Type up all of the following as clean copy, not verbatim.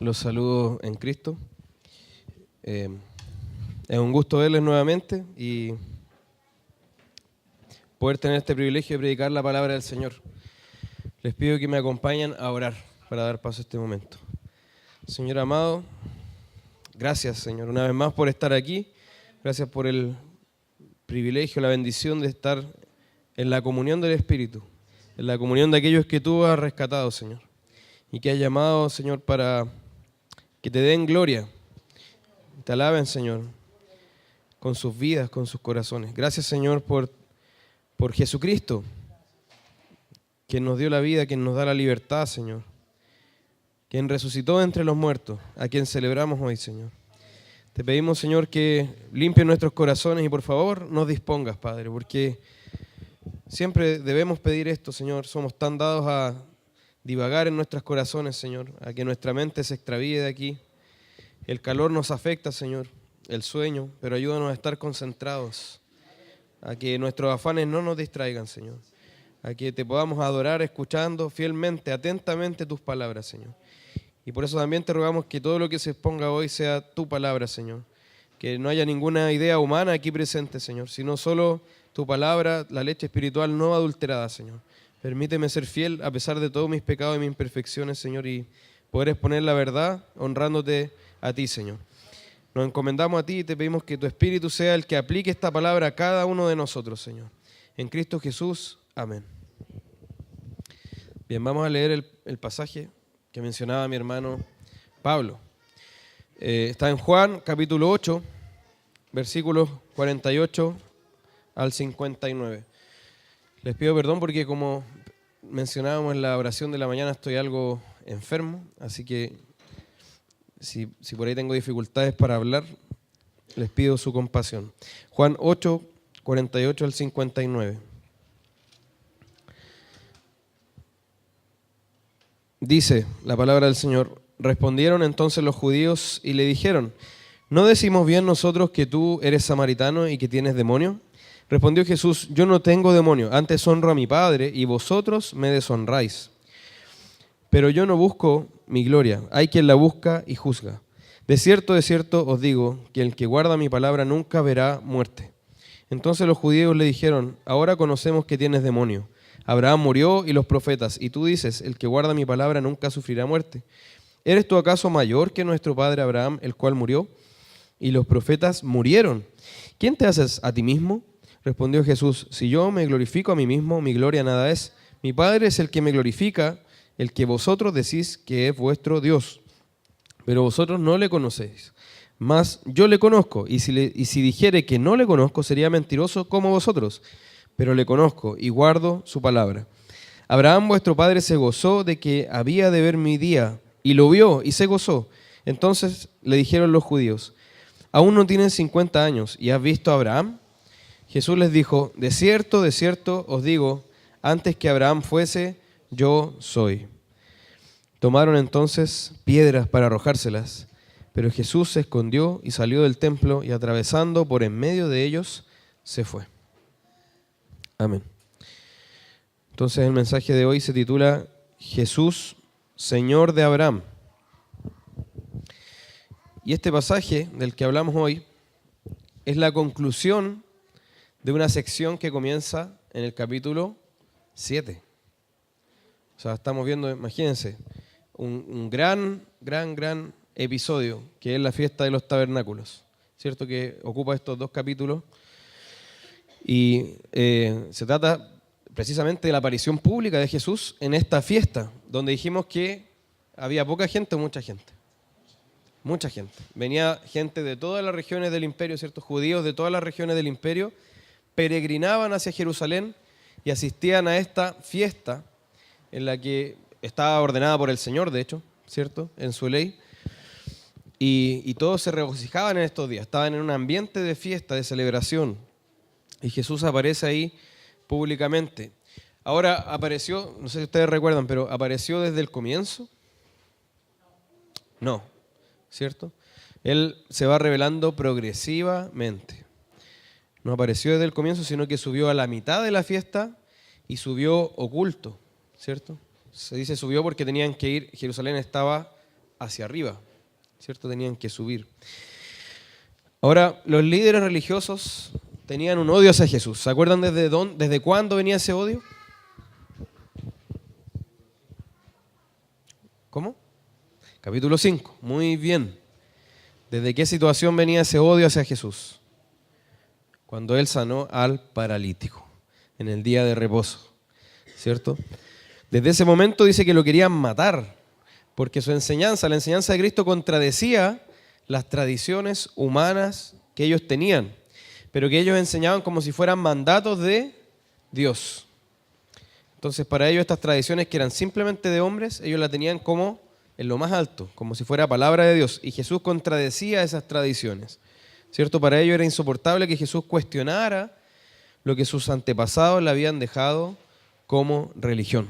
Los saludo en Cristo. Es un gusto verles nuevamente y poder tener este privilegio de predicar la palabra del Señor. Les pido que me acompañen a orar para dar paso a este momento. Señor amado, gracias, Señor, una vez más por estar aquí. Gracias por el privilegio, la bendición de estar en la comunión del Espíritu, en la comunión de aquellos que tú has rescatado, Señor, y que has llamado, Señor, para que te den gloria, te alaben, Señor, con sus vidas, con sus corazones. Gracias, Señor, por Jesucristo, quien nos dio la vida, quien nos da la libertad, Señor, quien resucitó entre los muertos, a quien celebramos hoy, Señor. Te pedimos, Señor, que limpies nuestros corazones y por favor nos dispongas, Padre, porque siempre debemos pedir esto, Señor. Somos tan dados a divagar en nuestros corazones, Señor, a que nuestra mente se extravíe de aquí. El calor nos afecta, Señor, el sueño, pero ayúdanos a estar concentrados, a que nuestros afanes no nos distraigan, Señor, a que te podamos adorar escuchando fielmente, atentamente tus palabras, Señor. Y por eso también te rogamos que todo lo que se exponga hoy sea tu palabra, Señor, que no haya ninguna idea humana aquí presente, Señor, sino solo tu palabra, la leche espiritual no adulterada, Señor. Permíteme ser fiel a pesar de todos mis pecados y mis imperfecciones, Señor, y poder exponer la verdad honrándote a ti, Señor. Nos encomendamos a ti y te pedimos que tu Espíritu sea el que aplique esta palabra a cada uno de nosotros, Señor. En Cristo Jesús, amén. Bien, vamos a leer el pasaje que mencionaba mi hermano Pablo. Está en Juan, capítulo 8, versículos 48 al 59. Les pido perdón porque como mencionábamos en la oración de la mañana estoy algo enfermo, así que si por ahí tengo dificultades para hablar, les pido su compasión. Juan 8, 48 al 59. Dice la palabra del Señor: respondieron entonces los judíos y le dijeron: ¿no decimos bien nosotros que tú eres samaritano y que tienes demonio? Respondió Jesús: yo no tengo demonio, antes honro a mi Padre y vosotros me deshonráis. Pero yo no busco mi gloria, hay quien la busca y juzga. De cierto os digo, que el que guarda mi palabra nunca verá muerte. Entonces los judíos le dijeron: ahora conocemos que tienes demonio. Abraham murió y los profetas, y tú dices: el que guarda mi palabra nunca sufrirá muerte. ¿Eres tú acaso mayor que nuestro padre Abraham, el cual murió? Y los profetas murieron. ¿Quién te haces a ti mismo? Respondió Jesús: si yo me glorifico a mí mismo, mi gloria nada es. Mi Padre es el que me glorifica, el que vosotros decís que es vuestro Dios. Pero vosotros no le conocéis. Mas yo le conozco, y si dijere que no le conozco, sería mentiroso como vosotros. Pero le conozco y guardo su palabra. Abraham vuestro padre se gozó de que había de ver mi día, y lo vio y se gozó. Entonces le dijeron los judíos: ¿aún no tienes 50 años y has visto a Abraham? Jesús les dijo: de cierto os digo, antes que Abraham fuese, yo soy. Tomaron entonces piedras para arrojárselas, pero Jesús se escondió y salió del templo y atravesando por en medio de ellos, se fue. Amén. Entonces el mensaje de hoy se titula Jesús, Señor de Abraham. Y este pasaje del que hablamos hoy es la conclusión de una sección que comienza en el capítulo 7. O sea, estamos viendo, imagínense, un gran episodio, que es la fiesta de los tabernáculos, ¿cierto? Que ocupa estos dos capítulos. Y se trata precisamente de la aparición pública de Jesús en esta fiesta, donde dijimos que había poca gente o mucha gente. Mucha gente. Venía gente de todas las regiones del imperio, ¿cierto? Judíos de todas las regiones del imperio peregrinaban hacia Jerusalén y asistían a esta fiesta en la que estaba ordenada por el Señor, de hecho, ¿cierto? En su ley. Y todos se regocijaban en estos días, estaban en un ambiente de fiesta, de celebración. Y Jesús aparece ahí públicamente. Ahora apareció, no sé si ustedes recuerdan, pero ¿apareció desde el comienzo? No. ¿cierto? Él se va revelando progresivamente. No apareció desde el comienzo, sino que subió a la mitad de la fiesta y subió oculto, ¿cierto? Se dice subió porque tenían que ir, Jerusalén estaba hacia arriba, ¿cierto? Tenían que subir. Ahora, los líderes religiosos tenían un odio hacia Jesús. ¿Se acuerdan desde cuándo venía ese odio? ¿Cómo? Capítulo 5, muy bien. ¿Desde qué situación venía ese odio hacia Jesús? Cuando Él sanó al paralítico, en el día de reposo, ¿cierto? Desde ese momento dice que lo querían matar, porque su enseñanza, la enseñanza de Cristo, contradecía las tradiciones humanas que ellos tenían, pero que ellos enseñaban como si fueran mandatos de Dios. Entonces, para ellos estas tradiciones que eran simplemente de hombres, ellos la tenían como en lo más alto, como si fuera palabra de Dios. Y Jesús contradecía esas tradiciones, ¿cierto? Para ellos era insoportable que Jesús cuestionara lo que sus antepasados le habían dejado como religión.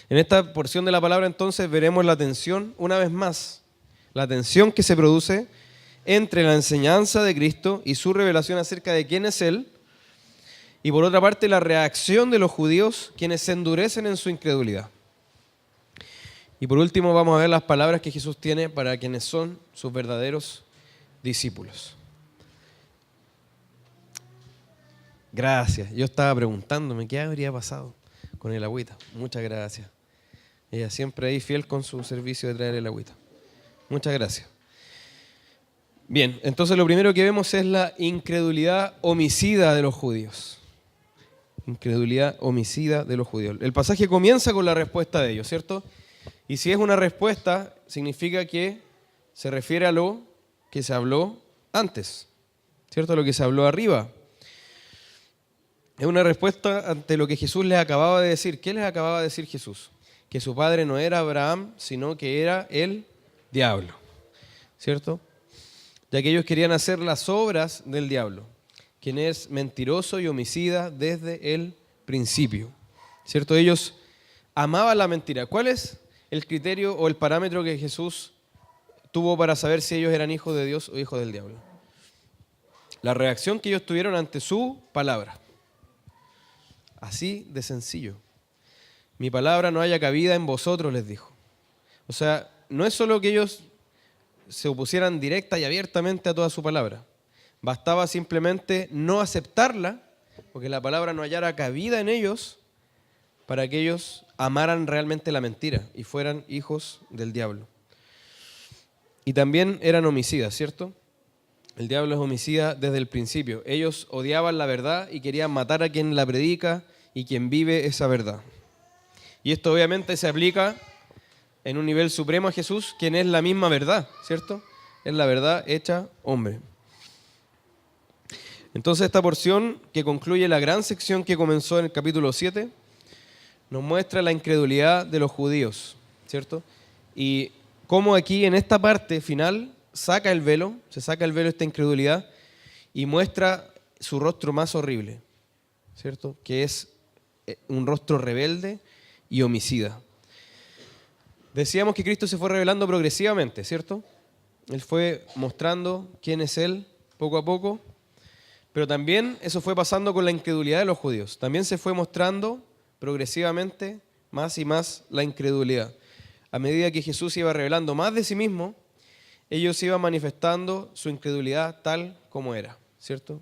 En esta porción de la palabra, entonces, veremos la tensión, una vez más, la tensión que se produce entre la enseñanza de Cristo y su revelación acerca de quién es Él, y por otra parte, la reacción de los judíos, quienes se endurecen en su incredulidad. Y por último vamos a ver las palabras que Jesús tiene para quienes son sus verdaderos discípulos. Gracias. Yo estaba preguntándome qué habría pasado con el agüita. Muchas gracias. Ella siempre ahí fiel con su servicio de traer el agüita. Muchas gracias. Bien, entonces lo primero que vemos es la incredulidad homicida de los judíos. Incredulidad homicida de los judíos. El pasaje comienza con la respuesta de ellos, ¿cierto? Y si es una respuesta, significa que se refiere a lo que se habló antes, ¿cierto? A lo que se habló arriba. Es una respuesta ante lo que Jesús les acababa de decir. ¿Qué les acababa de decir Jesús? Que su padre no era Abraham, sino que era el diablo, ¿cierto? Ya que ellos querían hacer las obras del diablo, quien es mentiroso y homicida desde el principio, ¿cierto? Ellos amaban la mentira. ¿Cuál es el criterio o el parámetro que Jesús tuvo para saber si ellos eran hijos de Dios o hijos del diablo? La reacción que ellos tuvieron ante su palabra. Así de sencillo. Mi palabra no haya cabida en vosotros, les dijo. O sea, no es solo que ellos se opusieran directa y abiertamente a toda su palabra. Bastaba simplemente no aceptarla, porque la palabra no hallara cabida en ellos, para que ellos amaran realmente la mentira y fueran hijos del diablo. Y también eran homicidas, ¿cierto? El diablo es homicida desde el principio. Ellos odiaban la verdad y querían matar a quien la predica y quien vive esa verdad. Y esto obviamente se aplica en un nivel supremo a Jesús, quien es la misma verdad, ¿cierto? Es la verdad hecha hombre. Entonces esta porción que concluye la gran sección que comenzó en el capítulo 7 nos muestra la incredulidad de los judíos, ¿cierto? Y cómo aquí en esta parte final se saca el velo esta incredulidad y muestra su rostro más horrible, ¿cierto? Que es un rostro rebelde y homicida. Decíamos que Cristo se fue revelando progresivamente, ¿cierto? Él fue mostrando quién es Él poco a poco, pero también eso fue pasando con la incredulidad de los judíos. También se fue mostrando progresivamente más y más la incredulidad. A medida que Jesús iba revelando más de sí mismo, ellos iban manifestando su incredulidad tal como era, ¿cierto?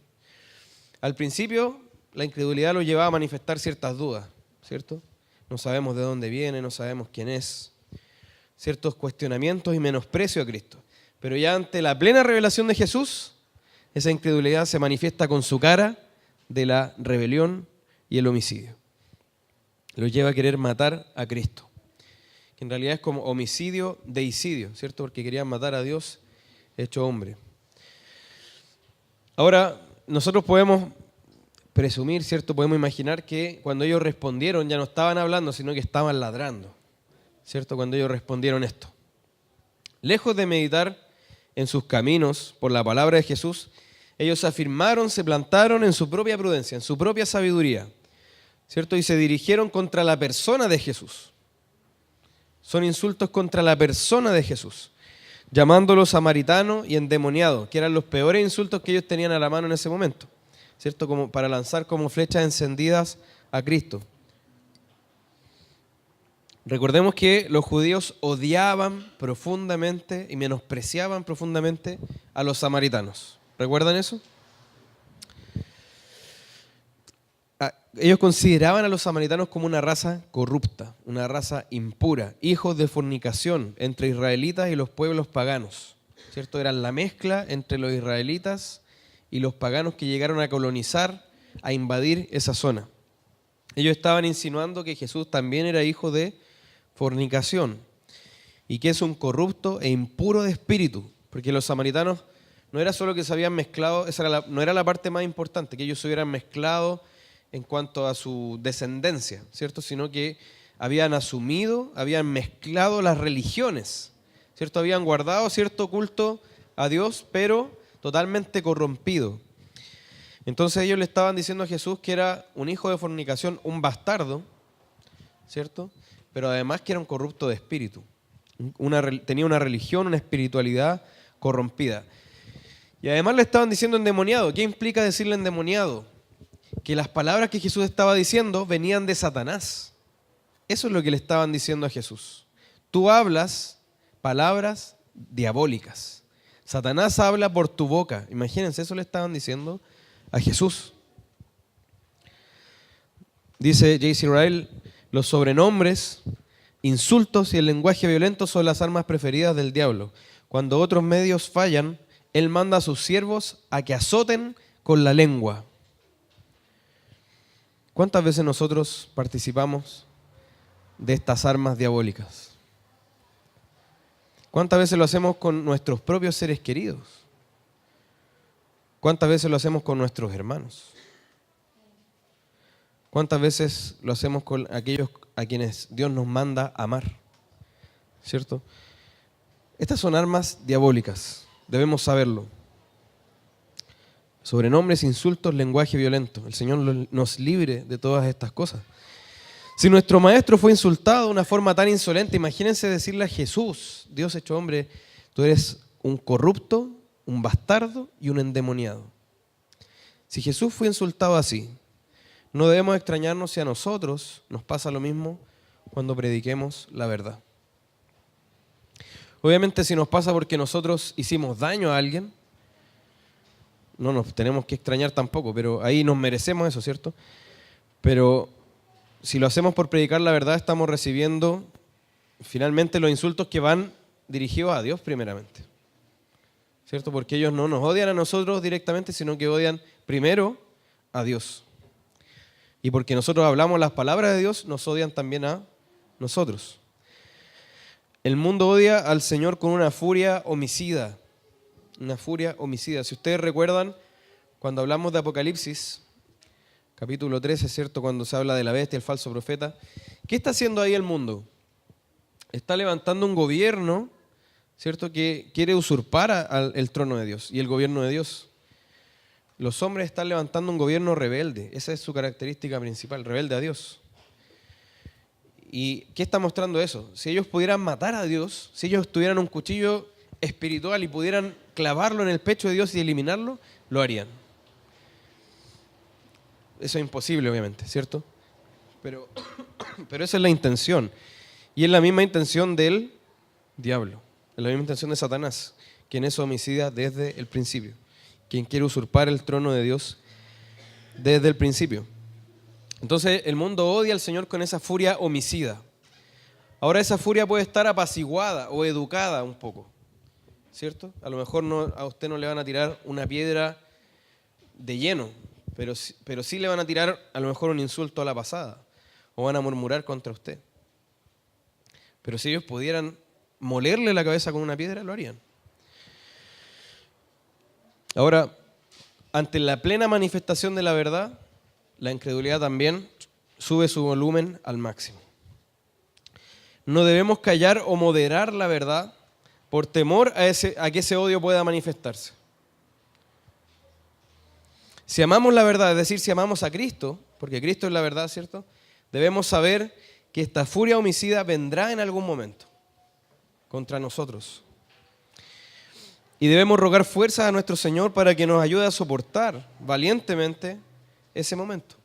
Al principio, la incredulidad los llevaba a manifestar ciertas dudas, ¿cierto? No sabemos de dónde viene, no sabemos quién es. Ciertos cuestionamientos y menosprecio a Cristo. Pero ya ante la plena revelación de Jesús, esa incredulidad se manifiesta con su cara de la rebelión y el homicidio. Los lleva a querer matar a Cristo, que en realidad es como homicidio deicidio, ¿cierto? Porque querían matar a Dios hecho hombre. Ahora, nosotros podemos presumir, ¿cierto? Podemos imaginar que cuando ellos respondieron ya no estaban hablando, sino que estaban ladrando, ¿cierto? Cuando ellos respondieron esto. Lejos de meditar en sus caminos por la palabra de Jesús, ellos afirmaron, se plantaron en su propia prudencia, en su propia sabiduría, ¿cierto? Y se dirigieron contra la persona de Jesús. Son insultos contra la persona de Jesús. llamándolo samaritano y endemoniado, que eran los peores insultos que ellos tenían a la mano en ese momento, ¿cierto? Como para lanzar como flechas encendidas a Cristo. Recordemos que los judíos odiaban profundamente y menospreciaban profundamente a los samaritanos. ¿Recuerdan eso? Ellos consideraban a los samaritanos como una raza corrupta, una raza impura, hijos de fornicación entre israelitas y los pueblos paganos, ¿cierto? Eran la mezcla entre los israelitas y los paganos que llegaron a colonizar, a invadir esa zona. Ellos estaban insinuando que Jesús también era hijo de fornicación y que es un corrupto e impuro de espíritu, porque los samaritanos no era solo que se habían mezclado, no era la parte más importante, que ellos se hubieran mezclado en cuanto a su descendencia, ¿cierto? Sino que habían asumido, habían mezclado las religiones, ¿cierto? Habían guardado cierto culto a Dios, pero totalmente corrompido. Entonces ellos le estaban diciendo a Jesús que era un hijo de fornicación, un bastardo, ¿cierto? Pero además que era un corrupto de espíritu. Tenía una religión, una espiritualidad corrompida. Y además le estaban diciendo endemoniado. ¿Qué implica decirle endemoniado? Que las palabras que Jesús estaba diciendo venían de Satanás. Eso es lo que le estaban diciendo a Jesús. Tú hablas palabras diabólicas. Satanás habla por tu boca. Imagínense, eso le estaban diciendo a Jesús. Dice J.C. Ryle, los sobrenombres, insultos y el lenguaje violento son las armas preferidas del diablo. Cuando otros medios fallan, él manda a sus siervos a que azoten con la lengua. ¿Cuántas veces nosotros participamos de estas armas diabólicas? ¿Cuántas veces lo hacemos con nuestros propios seres queridos? ¿Cuántas veces lo hacemos con nuestros hermanos? ¿Cuántas veces lo hacemos con aquellos a quienes Dios nos manda amar? ¿Cierto? Estas son armas diabólicas, debemos saberlo. Sobrenombres, insultos, lenguaje violento. El Señor nos libre de todas estas cosas. Si nuestro maestro fue insultado de una forma tan insolente, imagínense decirle a Jesús, Dios hecho hombre, tú eres un corrupto, un bastardo y un endemoniado. Si Jesús fue insultado así, no debemos extrañarnos si a nosotros nos pasa lo mismo cuando prediquemos la verdad. Obviamente si nos pasa porque nosotros hicimos daño a alguien, no nos tenemos que extrañar tampoco, pero ahí nos merecemos eso, ¿cierto? Pero si lo hacemos por predicar la verdad, estamos recibiendo finalmente los insultos que van dirigidos a Dios primeramente, ¿cierto? Porque ellos no nos odian a nosotros directamente, sino que odian primero a Dios. Y porque nosotros hablamos las palabras de Dios, nos odian también a nosotros. El mundo odia al Señor con una furia homicida. Una furia homicida. Si ustedes recuerdan, cuando hablamos de Apocalipsis, capítulo 13, ¿cierto? Cuando se habla de la bestia, el falso profeta, ¿qué está haciendo ahí el mundo? Está levantando un gobierno, ¿cierto? Que quiere usurpar el trono de Dios y el gobierno de Dios. Los hombres están levantando un gobierno rebelde. Esa es su característica principal, rebelde a Dios. ¿Y qué está mostrando eso? Si ellos pudieran matar a Dios, si ellos tuvieran un cuchillo espiritual y pudieran clavarlo en el pecho de Dios y eliminarlo, lo harían. Eso es imposible, obviamente, ¿cierto? Pero esa es la intención. Y es la misma intención del diablo, es la misma intención de Satanás, quien es homicida desde el principio, quien quiere usurpar el trono de Dios desde el principio. Entonces el mundo odia al Señor con esa furia homicida. Ahora esa furia puede estar apaciguada o educada un poco, ¿cierto? A lo mejor a usted no le van a tirar una piedra de lleno, pero sí le van a tirar a lo mejor un insulto a la pasada o van a murmurar contra usted. Pero si ellos pudieran molerle la cabeza con una piedra, lo harían. Ahora, ante la plena manifestación de la verdad, la incredulidad también sube su volumen al máximo. No debemos callar o moderar la verdad por temor a que ese odio pueda manifestarse. Si amamos la verdad, es decir, si amamos a Cristo, porque Cristo es la verdad, ¿cierto? Debemos saber que esta furia homicida vendrá en algún momento contra nosotros. Y debemos rogar fuerzas a nuestro Señor para que nos ayude a soportar valientemente ese momento.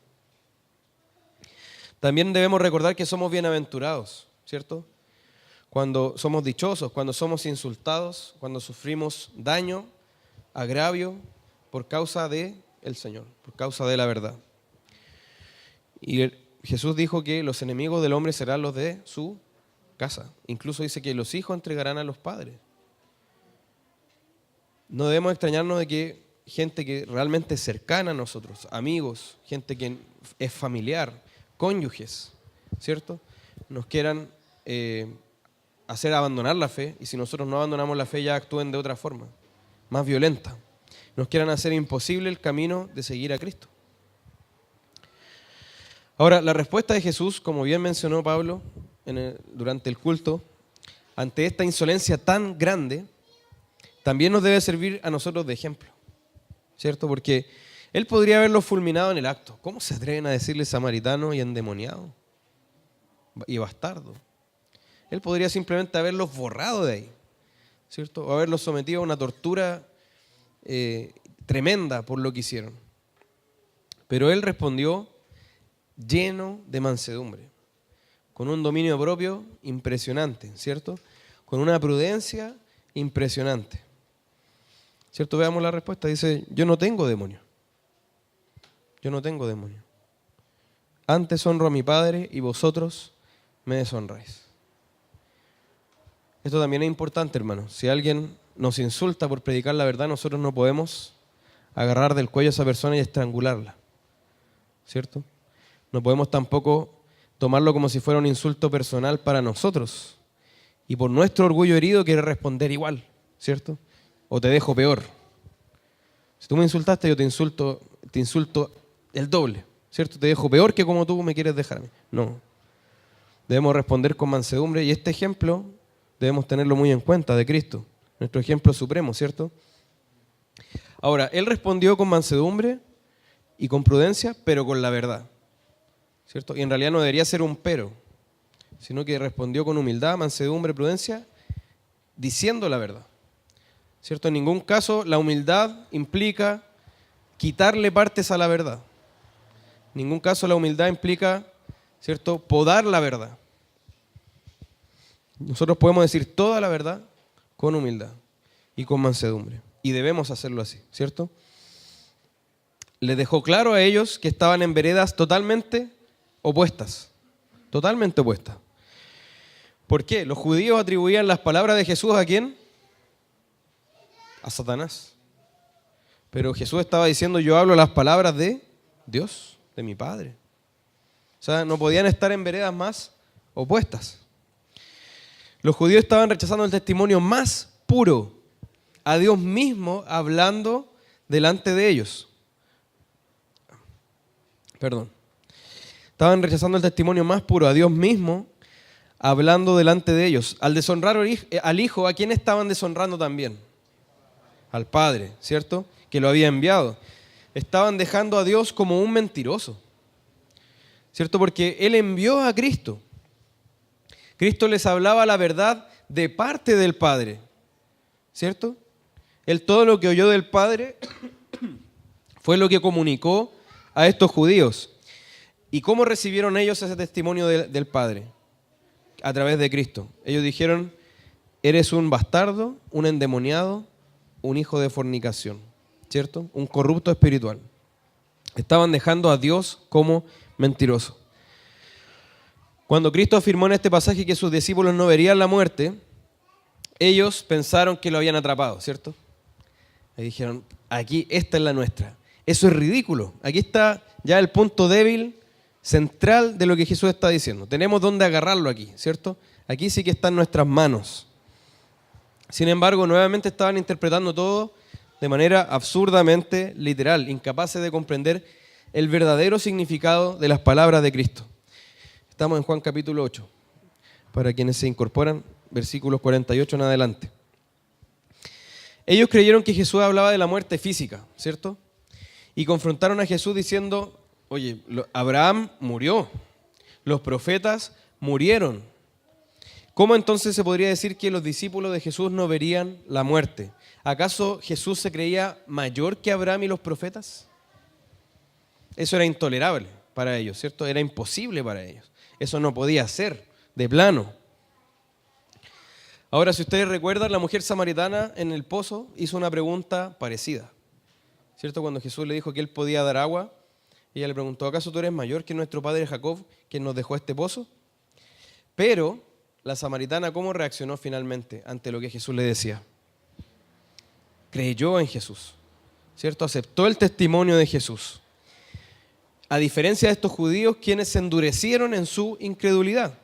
También debemos recordar que somos bienaventurados, ¿cierto? Cuando somos dichosos, cuando somos insultados, cuando sufrimos daño, agravio, por causa del Señor, por causa de la verdad. Y Jesús dijo que los enemigos del hombre serán los de su casa. Incluso dice que los hijos entregarán a los padres. No debemos extrañarnos de que gente que realmente es cercana a nosotros, amigos, gente que es familiar, cónyuges, ¿cierto? Nos quieran hacer abandonar la fe, y si nosotros no abandonamos la fe ya actúen de otra forma, más violenta. Nos quieran hacer imposible el camino de seguir a Cristo. Ahora, la respuesta de Jesús, como bien mencionó Pablo durante el culto, ante esta insolencia tan grande, también nos debe servir a nosotros de ejemplo, ¿cierto? Porque él podría haberlo fulminado en el acto. ¿Cómo se atreven a decirle samaritano y endemoniado y bastardo? Él podría simplemente haberlos borrado de ahí, ¿cierto? O haberlos sometido a una tortura tremenda por lo que hicieron. Pero él respondió lleno de mansedumbre, con un dominio propio impresionante, ¿cierto? Con una prudencia impresionante. ¿Cierto? Veamos la respuesta. Dice, yo no tengo demonio. Yo no tengo demonio. Antes honro a mi Padre y vosotros me deshonráis. Esto también es importante, hermanos. Si alguien nos insulta por predicar la verdad, nosotros no podemos agarrar del cuello a esa persona y estrangularla, ¿cierto? No podemos tampoco tomarlo como si fuera un insulto personal para nosotros y por nuestro orgullo herido quiere responder igual, ¿cierto? O te dejo peor. Si tú me insultaste, yo te insulto el doble, ¿cierto? Te dejo peor que como tú me quieres dejar a mí. No. Debemos responder con mansedumbre y este ejemplo debemos tenerlo muy en cuenta de Cristo, nuestro ejemplo supremo, ¿cierto? Ahora, él respondió con mansedumbre y con prudencia, pero con la verdad, ¿cierto? Y en realidad no debería ser un pero, sino que respondió con humildad, mansedumbre, prudencia, diciendo la verdad, ¿cierto? En ningún caso la humildad implica quitarle partes a la verdad. En ningún caso la humildad implica, ¿cierto?, podar la verdad. Nosotros podemos decir toda la verdad con humildad y con mansedumbre. Y debemos hacerlo así, ¿cierto? Les dejó claro a ellos que estaban en veredas totalmente opuestas. Totalmente opuestas. ¿Por qué? Los judíos atribuían las palabras de Jesús ¿a quién? A Satanás. Pero Jesús estaba diciendo, yo hablo las palabras de Dios, de mi Padre. O sea, no podían estar en veredas más opuestas. Los judíos estaban rechazando el testimonio más puro, a Dios mismo hablando delante de ellos. Estaban rechazando el testimonio más puro, a Dios mismo hablando delante de ellos. Al deshonrar al Hijo, ¿a quién estaban deshonrando también? Al Padre, ¿cierto? Que lo había enviado. Estaban dejando a Dios como un mentiroso, ¿cierto? Porque Él envió a Cristo. Cristo les hablaba la verdad de parte del Padre, ¿cierto? Él todo lo que oyó del Padre fue lo que comunicó a estos judíos. ¿Y cómo recibieron ellos ese testimonio del Padre? A través de Cristo. Ellos dijeron, eres un bastardo, un endemoniado, un hijo de fornicación, ¿cierto? Un corrupto espiritual. Estaban dejando a Dios como mentiroso. Cuando Cristo afirmó en este pasaje que sus discípulos no verían la muerte, ellos pensaron que lo habían atrapado, ¿cierto? Y dijeron, aquí, esta es la nuestra. Eso es ridículo. Aquí está ya el punto débil, central de lo que Jesús está diciendo. Tenemos dónde agarrarlo aquí, ¿cierto? Aquí sí que está en nuestras manos. Sin embargo, nuevamente estaban interpretando todo de manera absurdamente literal, incapaces de comprender el verdadero significado de las palabras de Cristo. Estamos en Juan capítulo 8, para quienes se incorporan, versículos 48 en adelante. Ellos creyeron que Jesús hablaba de la muerte física, ¿cierto? Y confrontaron a Jesús diciendo, oye, Abraham murió, los profetas murieron. ¿Cómo entonces se podría decir que los discípulos de Jesús no verían la muerte? ¿Acaso Jesús se creía mayor que Abraham y los profetas? Eso era intolerable para ellos, ¿cierto? Era imposible para ellos. Eso no podía ser, de plano. Ahora, si ustedes recuerdan, la mujer samaritana en el pozo hizo una pregunta parecida, ¿cierto? Cuando Jesús le dijo que él podía dar agua, ella le preguntó, ¿acaso tú eres mayor que nuestro padre Jacob, quien nos dejó este pozo? Pero la samaritana, ¿cómo reaccionó finalmente ante lo que Jesús le decía? Creyó en Jesús, ¿cierto? Aceptó el testimonio de Jesús. A diferencia de estos judíos, quienes se endurecieron en su incredulidad.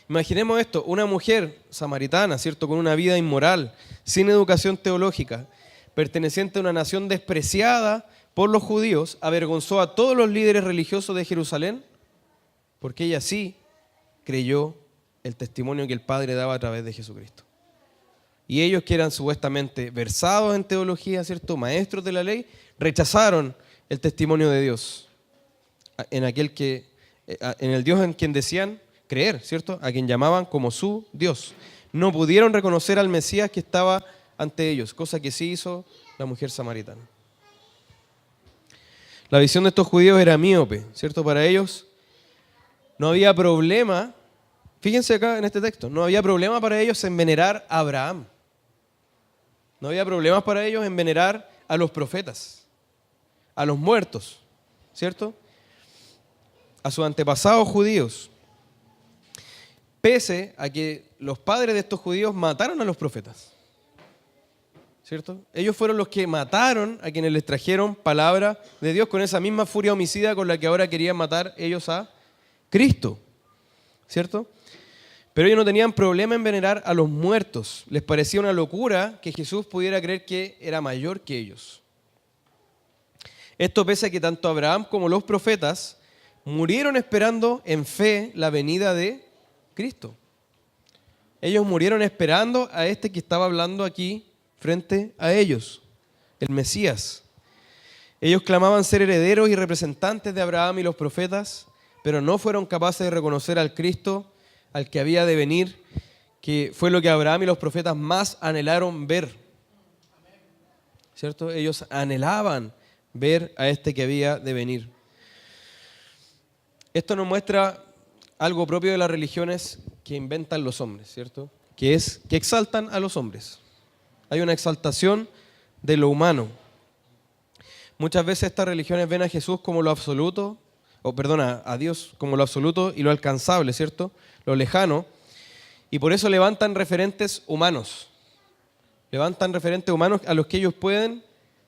Imaginemos esto, una mujer samaritana, ¿cierto? Con una vida inmoral, sin educación teológica, perteneciente a una nación despreciada por los judíos, avergonzó a todos los líderes religiosos de Jerusalén, porque ella sí creyó el testimonio que el Padre daba a través de Jesucristo. Y ellos, que eran supuestamente versados en teología, ¿cierto? Maestros de la ley, rechazaron el testimonio de Dios, en el Dios en quien decían creer, ¿cierto? A quien llamaban como su Dios. No pudieron reconocer al Mesías que estaba ante ellos, cosa que sí hizo la mujer samaritana. La visión de estos judíos era míope, ¿cierto? Para ellos no había problema, fíjense acá en este texto, no había problema para ellos en venerar a Abraham. No había problemas para ellos en venerar a los profetas, a los muertos, ¿cierto? A sus antepasados judíos. Pese a que los padres de estos judíos mataron a los profetas, ¿cierto? Ellos fueron los que mataron a quienes les trajeron palabra de Dios con esa misma furia homicida con la que ahora querían matar ellos a Cristo, ¿cierto? Pero ellos no tenían problema en venerar a los muertos. Les parecía una locura que Jesús pudiera creer que era mayor que ellos. Esto pese a que tanto Abraham como los profetas murieron esperando en fe la venida de Cristo. Ellos murieron esperando a este que estaba hablando aquí frente a ellos, el Mesías. Ellos clamaban ser herederos y representantes de Abraham y los profetas, pero no fueron capaces de reconocer al Cristo al que había de venir, que fue lo que Abraham y los profetas más anhelaron ver, ¿cierto? Ellos anhelaban ver a este que había de venir. Esto nos muestra algo propio de las religiones que inventan los hombres, ¿cierto? Que es que exaltan a los hombres. Hay una exaltación de lo humano. Muchas veces estas religiones ven a Jesús como lo absoluto, a Dios como lo absoluto y lo alcanzable, ¿cierto? Lo lejano, y por eso levantan referentes humanos. Levantan referentes humanos a los que ellos pueden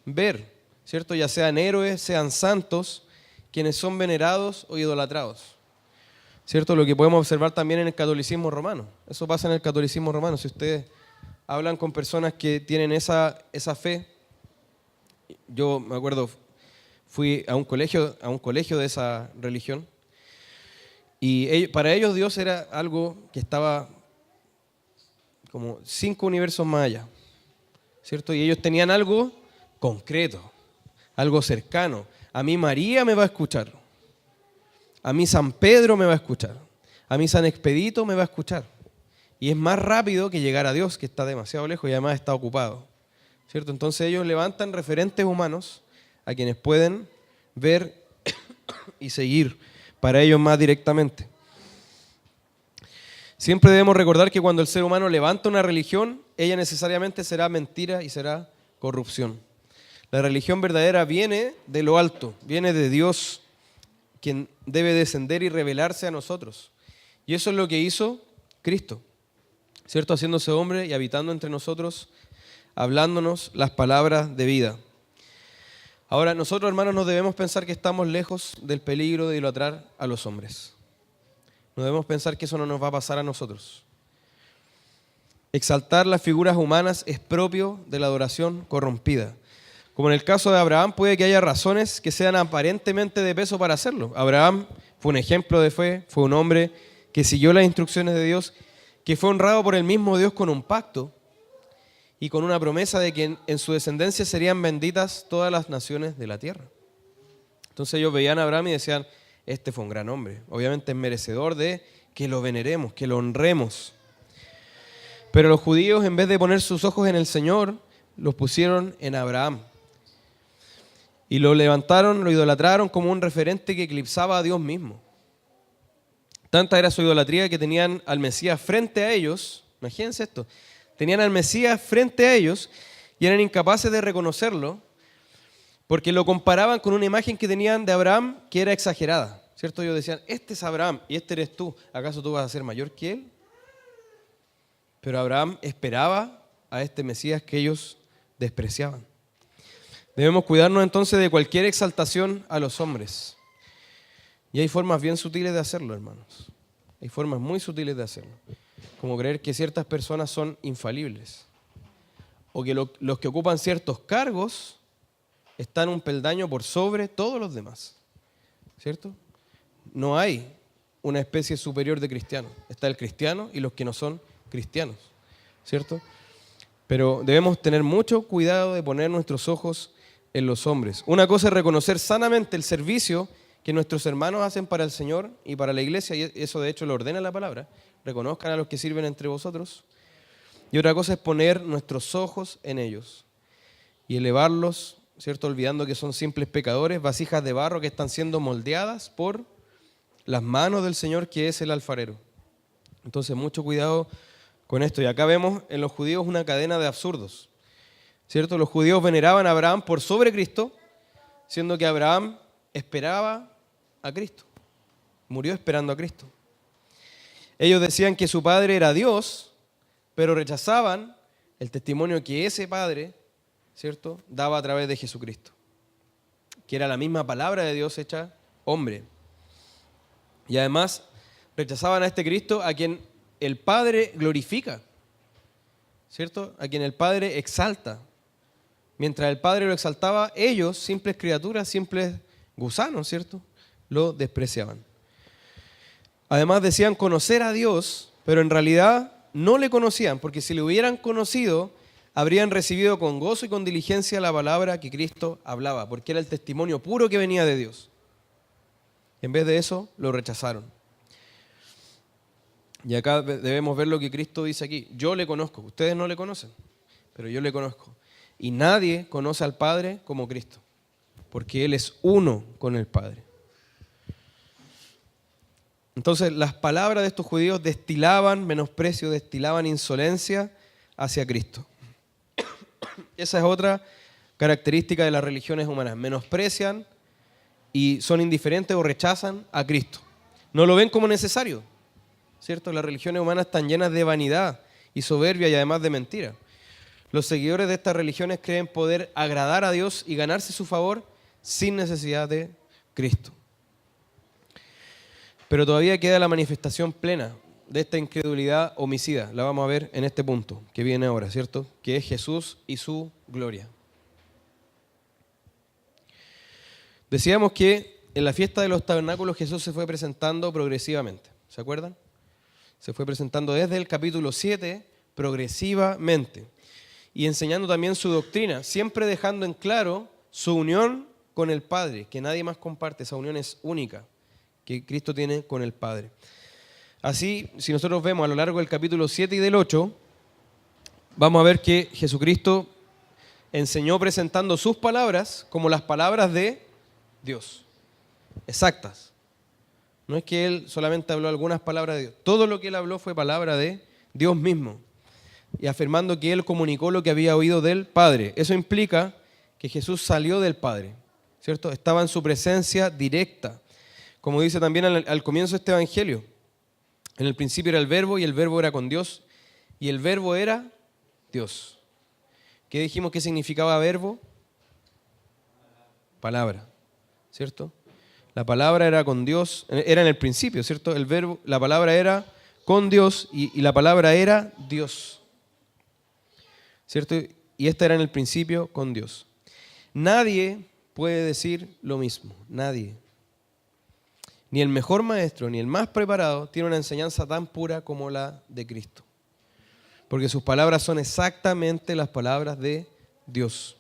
ver, ¿cierto? Ya sean héroes, sean santos, quienes son venerados o idolatrados, ¿cierto? Lo que podemos observar también en el catolicismo romano. Eso pasa en el catolicismo romano. Si ustedes hablan con personas que tienen esa fe, yo me acuerdo, fui a un colegio de esa religión, y para ellos Dios era algo que estaba como 5 universos más allá, ¿cierto? Y ellos tenían algo concreto, algo cercano. A mí María me va a escuchar, a mí San Pedro me va a escuchar, a mí San Expedito me va a escuchar. Y es más rápido que llegar a Dios, que está demasiado lejos y además está ocupado, ¿cierto? Entonces ellos levantan referentes humanos a quienes pueden ver y seguir para ellos más directamente. Siempre debemos recordar que cuando el ser humano levanta una religión, ella necesariamente será mentira y será corrupción. La religión verdadera viene de lo alto, viene de Dios, quien debe descender y revelarse a nosotros. Y eso es lo que hizo Cristo, ¿cierto? Haciéndose hombre y habitando entre nosotros, hablándonos las palabras de vida. Ahora, nosotros, hermanos, no debemos pensar que estamos lejos del peligro de idolatrar a los hombres. No debemos pensar que eso no nos va a pasar a nosotros. Exaltar las figuras humanas es propio de la adoración corrompida. Como en el caso de Abraham, puede que haya razones que sean aparentemente de peso para hacerlo. Abraham fue un ejemplo de fe, fue un hombre que siguió las instrucciones de Dios, que fue honrado por el mismo Dios con un pacto y con una promesa de que en su descendencia serían benditas todas las naciones de la tierra. Entonces ellos veían a Abraham y decían, este fue un gran hombre, obviamente es merecedor de que lo veneremos, que lo honremos. Pero los judíos, en vez de poner sus ojos en el Señor, los pusieron en Abraham. Y lo levantaron, lo idolatraron como un referente que eclipsaba a Dios mismo. Tanta era su idolatría que tenían al Mesías frente a ellos. Imagínense esto. Tenían al Mesías frente a ellos y eran incapaces de reconocerlo porque lo comparaban con una imagen que tenían de Abraham que era exagerada. ¿Cierto? Ellos decían, este es Abraham y este eres tú. ¿Acaso tú vas a ser mayor que él? Pero Abraham esperaba a este Mesías que ellos despreciaban. Debemos cuidarnos entonces de cualquier exaltación a los hombres. Y hay formas bien sutiles de hacerlo, hermanos. Hay formas muy sutiles de hacerlo. Como creer que ciertas personas son infalibles. O que los que ocupan ciertos cargos están un peldaño por sobre todos los demás. ¿Cierto? No hay una especie superior de cristianos. Está el cristiano y los que no son cristianos. ¿Cierto? Pero debemos tener mucho cuidado de poner nuestros ojos en los hombres. Una cosa es reconocer sanamente el servicio que nuestros hermanos hacen para el Señor y para la iglesia, y eso de hecho lo ordena la palabra, reconozcan a los que sirven entre vosotros. Y otra cosa es poner nuestros ojos en ellos y elevarlos, ¿cierto? Olvidando que son simples pecadores, vasijas de barro que están siendo moldeadas por las manos del Señor, que es el alfarero. Entonces, mucho cuidado con esto. Y acá vemos en los judíos una cadena de absurdos, ¿cierto? Los judíos veneraban a Abraham por sobre Cristo, siendo que Abraham esperaba a Cristo. Murió esperando a Cristo. Ellos decían que su padre era Dios, pero rechazaban el testimonio que ese padre, ¿cierto?, daba a través de Jesucristo, que era la misma palabra de Dios hecha hombre. Y además rechazaban a este Cristo a quien el Padre glorifica, ¿cierto?, a quien el Padre exalta. Mientras el Padre lo exaltaba, ellos, simples criaturas, simples gusanos, ¿cierto?, lo despreciaban. Además decían conocer a Dios, pero en realidad no le conocían, porque si le hubieran conocido, habrían recibido con gozo y con diligencia la palabra que Cristo hablaba, porque era el testimonio puro que venía de Dios. En vez de eso, lo rechazaron. Y acá debemos ver lo que Cristo dice aquí. Yo le conozco, ustedes no le conocen, pero yo le conozco. Y nadie conoce al Padre como Cristo, porque Él es uno con el Padre. Entonces, las palabras de estos judíos destilaban menosprecio, destilaban insolencia hacia Cristo. Esa es otra característica de las religiones humanas. Menosprecian y son indiferentes o rechazan a Cristo. No lo ven como necesario, ¿cierto? Las religiones humanas están llenas de vanidad y soberbia y además de mentira. Los seguidores de estas religiones creen poder agradar a Dios y ganarse su favor sin necesidad de Cristo. Pero todavía queda la manifestación plena de esta incredulidad homicida. La vamos a ver en este punto que viene ahora, ¿cierto? Que es Jesús y su gloria. Decíamos que en la fiesta de los tabernáculos Jesús se fue presentando progresivamente. ¿Se acuerdan? Se fue presentando desde el capítulo 7 progresivamente y enseñando también su doctrina, siempre dejando en claro su unión con el Padre, que nadie más comparte. Esa unión es única que Cristo tiene con el Padre. Así, si nosotros vemos a lo largo del capítulo 7 y del 8, vamos a ver que Jesucristo enseñó presentando sus palabras como las palabras de Dios, exactas. No es que Él solamente habló algunas palabras de Dios. Todo lo que Él habló fue palabra de Dios mismo. Y afirmando que Él comunicó lo que había oído del Padre. Eso implica que Jesús salió del Padre, ¿cierto? Estaba en su presencia directa. Como dice también al comienzo de este evangelio. En el principio era el Verbo y el Verbo era con Dios. Y el Verbo era Dios. ¿Qué dijimos que significaba verbo? Palabra, ¿cierto? La palabra era con Dios, era en el principio, ¿cierto? El verbo, la palabra era con Dios y la palabra era Dios, ¿cierto? Y esta era en el principio con Dios. Nadie puede decir lo mismo, nadie. Ni el mejor maestro, ni el más preparado tiene una enseñanza tan pura como la de Cristo. Porque sus palabras son exactamente las palabras de Dios.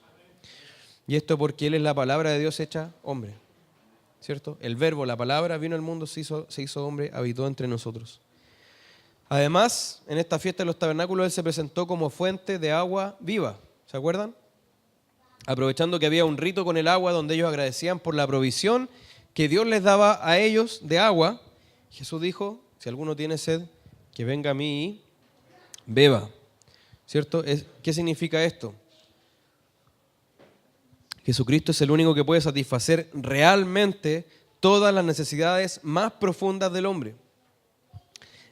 Y esto porque Él es la palabra de Dios hecha hombre, ¿cierto? El verbo, la palabra, vino al mundo, se hizo hombre, habitó entre nosotros. Además, en esta fiesta de los tabernáculos, Él se presentó como fuente de agua viva. ¿Se acuerdan? Aprovechando que había un rito con el agua donde ellos agradecían por la provisión que Dios les daba a ellos de agua, Jesús dijo, si alguno tiene sed, que venga a mí y beba. ¿Cierto? ¿Qué significa esto? Jesucristo es el único que puede satisfacer realmente todas las necesidades más profundas del hombre.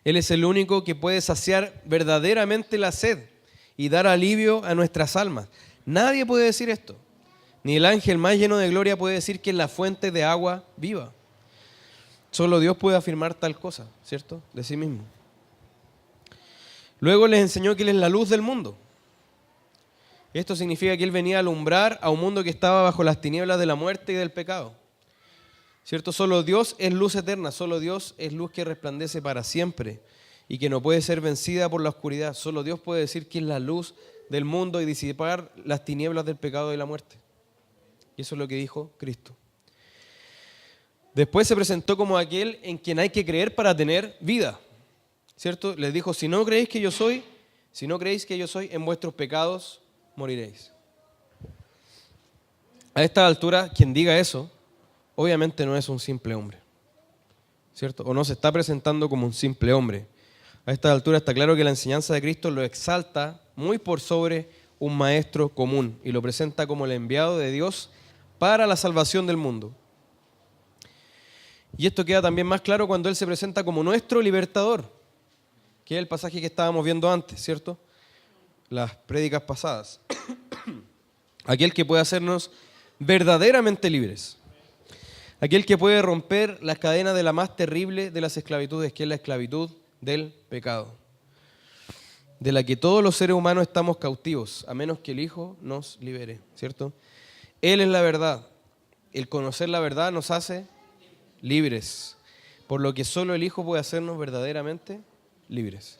Él es el único que puede saciar verdaderamente la sed y dar alivio a nuestras almas. Nadie puede decir esto. Ni el ángel más lleno de gloria puede decir que es la fuente de agua viva. Solo Dios puede afirmar tal cosa, ¿cierto? De sí mismo. Luego les enseñó que Él es la luz del mundo. Esto significa que Él venía a alumbrar a un mundo que estaba bajo las tinieblas de la muerte y del pecado. ¿Cierto? Solo Dios es luz eterna, solo Dios es luz que resplandece para siempre y que no puede ser vencida por la oscuridad. Solo Dios puede decir que es la luz del mundo y disipar las tinieblas del pecado y la muerte. Y eso es lo que dijo Cristo. Después se presentó como aquel en quien hay que creer para tener vida. ¿Cierto? Les dijo, si no creéis que yo soy, en vuestros pecados moriréis. A esta altura, quien diga eso, obviamente no es un simple hombre, ¿cierto? O no se está presentando como un simple hombre. A esta altura está claro que la enseñanza de Cristo lo exalta muy por sobre un maestro común y lo presenta como el enviado de Dios para la salvación del mundo. Y esto queda también más claro cuando Él se presenta como nuestro libertador, que es el pasaje que estábamos viendo antes, ¿cierto? Las prédicas pasadas. Aquel que puede hacernos verdaderamente libres. Aquel que puede romper las cadenas de la más terrible de las esclavitudes, que es la esclavitud del pecado, de la que todos los seres humanos estamos cautivos, a menos que el Hijo nos libere, ¿cierto? Él es la verdad. El conocer la verdad nos hace libres, por lo que solo el Hijo puede hacernos verdaderamente libres.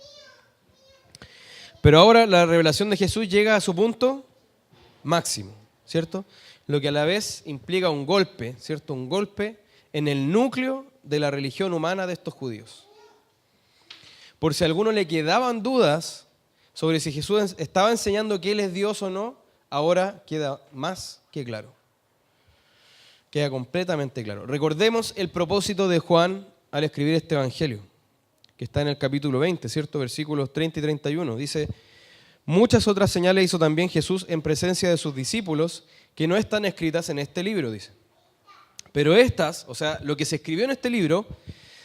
Pero ahora la revelación de Jesús llega a su punto máximo, ¿cierto? Lo que a la vez implica un golpe, ¿cierto? Un golpe en el núcleo de la religión humana de estos judíos. Por si a alguno le quedaban dudas sobre si Jesús estaba enseñando que Él es Dios o no, ahora queda más que claro. Queda completamente claro. Recordemos el propósito de Juan al escribir este evangelio, que está en el capítulo 20, ¿cierto? Versículos 30 y 31. Dice, muchas otras señales hizo también Jesús en presencia de sus discípulos que no están escritas en este libro, dice. Pero estas, o sea, lo que se escribió en este libro,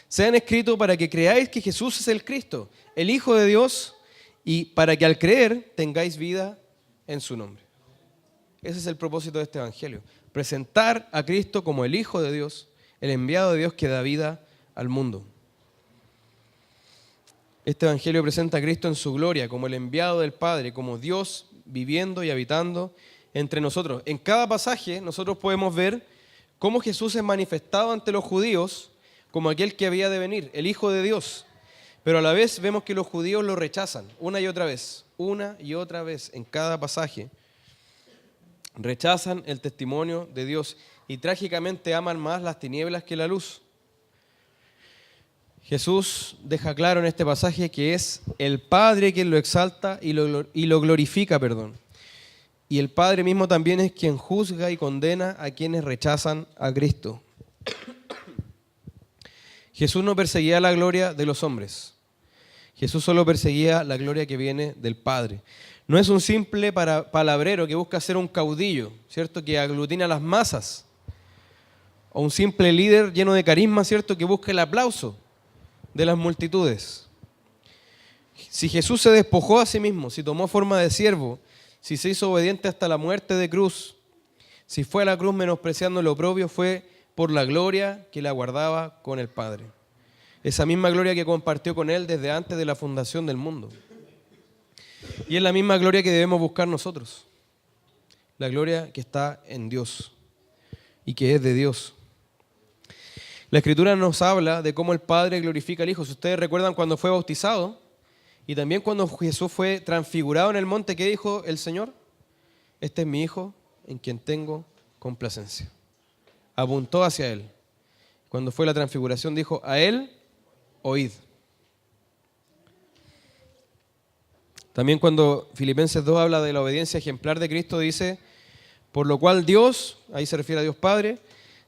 se han escrito para que creáis que Jesús es el Cristo, el Hijo de Dios, y para que al creer tengáis vida en su nombre. Ese es el propósito de este evangelio. Presentar a Cristo como el Hijo de Dios, el enviado de Dios que da vida al mundo. Este evangelio presenta a Cristo en su gloria, como el enviado del Padre, como Dios viviendo y habitando entre nosotros. En cada pasaje nosotros podemos ver cómo Jesús es manifestado ante los judíos como aquel que había de venir, el Hijo de Dios. Pero a la vez vemos que los judíos lo rechazan una y otra vez en cada pasaje. Rechazan el testimonio de Dios y trágicamente aman más las tinieblas que la luz. Jesús deja claro en este pasaje que es el Padre quien lo exalta y lo glorifica, Y el Padre mismo también es quien juzga y condena a quienes rechazan a Cristo. Jesús no perseguía la gloria de los hombres. Jesús solo perseguía la gloria que viene del Padre. No es un simple palabrero que busca ser un caudillo, ¿cierto? Que aglutina a las masas. O un simple líder lleno de carisma, ¿cierto? Que busca el aplauso de las multitudes. Si Jesús se despojó a sí mismo, si tomó forma de siervo, si se hizo obediente hasta la muerte de cruz, si fue a la cruz menospreciando lo propio, fue por la gloria que le aguardaba con el Padre. Esa misma gloria que compartió con Él desde antes de la fundación del mundo. Y es la misma gloria que debemos buscar nosotros. La gloria que está en Dios y que es de Dios. La Escritura nos habla de cómo el Padre glorifica al Hijo. Si ustedes recuerdan cuando fue bautizado y también cuando Jesús fue transfigurado en el monte, ¿qué dijo el Señor? Este es mi Hijo en quien tengo complacencia. Apuntó hacia Él. Cuando fue la transfiguración dijo, a Él oíd. También cuando Filipenses 2 habla de la obediencia ejemplar de Cristo, dice, por lo cual Dios, ahí se refiere a Dios Padre,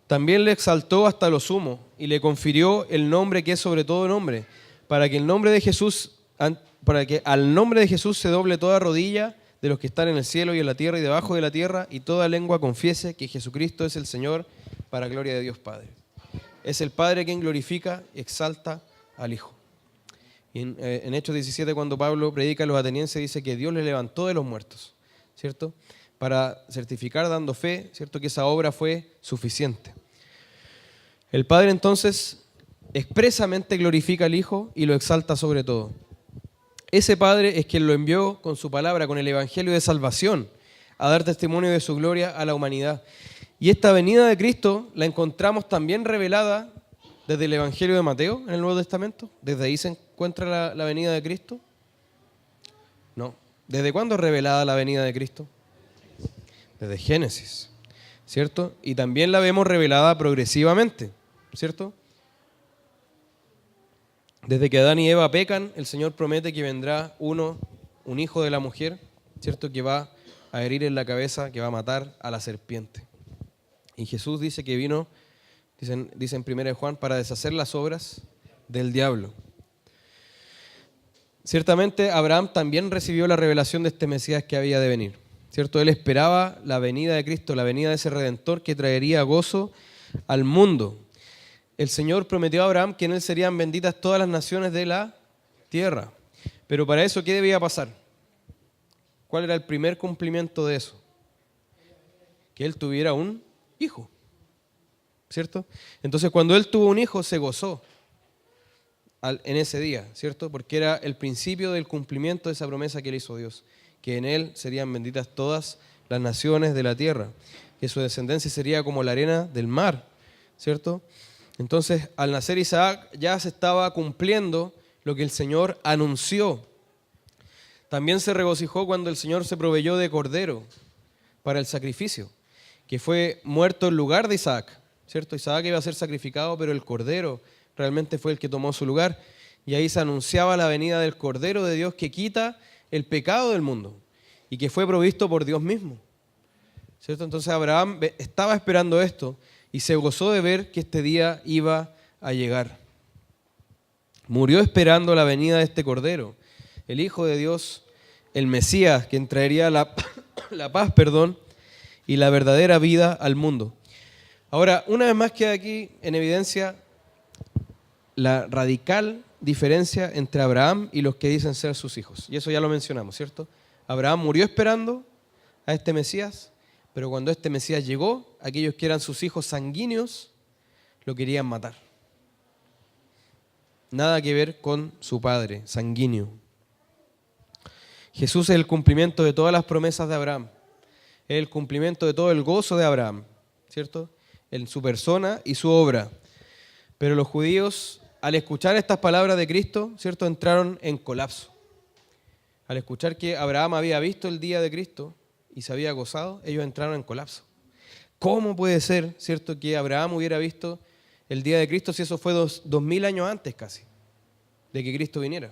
también le exaltó hasta lo sumo y le confirió el nombre que es sobre todo nombre, para que al nombre de Jesús se doble toda rodilla de los que están en el cielo y en la tierra y debajo de la tierra, y toda lengua confiese que Jesucristo es el Señor, para gloria de Dios Padre. Es el Padre quien glorifica y exalta al Hijo. Y en Hechos 17, cuando Pablo predica a los atenienses, dice que Dios le levantó de los muertos, ¿cierto?, para certificar, dando fe, ¿cierto?, que esa obra fue suficiente. El Padre entonces expresamente glorifica al Hijo y lo exalta sobre todo. Ese Padre es quien lo envió con su palabra, con el Evangelio de salvación, a dar testimonio de su gloria a la humanidad. Y esta venida de Cristo la encontramos también revelada desde el Evangelio de Mateo en el Nuevo Testamento. ¿Desde ahí se encuentra la venida de Cristo? No. ¿Desde cuándo es revelada la venida de Cristo? Desde Génesis, ¿cierto? Y también la vemos revelada progresivamente, ¿cierto? Desde que Adán y Eva pecan, el Señor promete que vendrá un hijo de la mujer, ¿cierto?, que va a herir en la cabeza, que va a matar a la serpiente. Y Jesús dice que vino, dice en 1 Juan, para deshacer las obras del diablo. Ciertamente Abraham también recibió la revelación de este Mesías que había de venir, ¿cierto? Él esperaba la venida de Cristo, la venida de ese Redentor que traería gozo al mundo. El Señor prometió a Abraham que en él serían benditas todas las naciones de la tierra. Pero para eso, ¿qué debía pasar? ¿Cuál era el primer cumplimiento de eso? Que él tuviera un hijo, ¿cierto? Entonces, cuando él tuvo un hijo, se gozó en ese día, ¿cierto? Porque era el principio del cumplimiento de esa promesa que le hizo Dios, que en él serían benditas todas las naciones de la tierra, que su descendencia sería como la arena del mar, ¿cierto? Entonces, al nacer Isaac, ya se estaba cumpliendo lo que el Señor anunció. También se regocijó cuando el Señor se proveyó de cordero para el sacrificio, que fue muerto en lugar de Isaac, ¿cierto? Isaac iba a ser sacrificado, pero el cordero realmente fue el que tomó su lugar. Y ahí se anunciaba la venida del Cordero de Dios que quita el pecado del mundo y que fue provisto por Dios mismo, ¿cierto? Entonces Abraham estaba esperando esto y se gozó de ver que este día iba a llegar. Murió esperando la venida de este Cordero, el Hijo de Dios, el Mesías, quien traería la paz, y la verdadera vida al mundo. Ahora, una vez más queda aquí en evidencia la radical diferencia entre Abraham y los que dicen ser sus hijos. Y eso ya lo mencionamos, ¿cierto? Abraham murió esperando a este Mesías, pero cuando este Mesías llegó, aquellos que eran sus hijos sanguíneos lo querían matar. Nada que ver con su padre sanguíneo. Jesús es el cumplimiento de todas las promesas de Abraham. Es el cumplimiento de todo el gozo de Abraham, ¿cierto? En su persona y su obra. Pero los judíos, al escuchar estas palabras de Cristo, ¿cierto?, entraron en colapso. Al escuchar que Abraham había visto el día de Cristo y se había gozado, ellos entraron en colapso. ¿Cómo puede ser, cierto, que Abraham hubiera visto el día de Cristo si eso fue 2000 años antes casi de que Cristo viniera?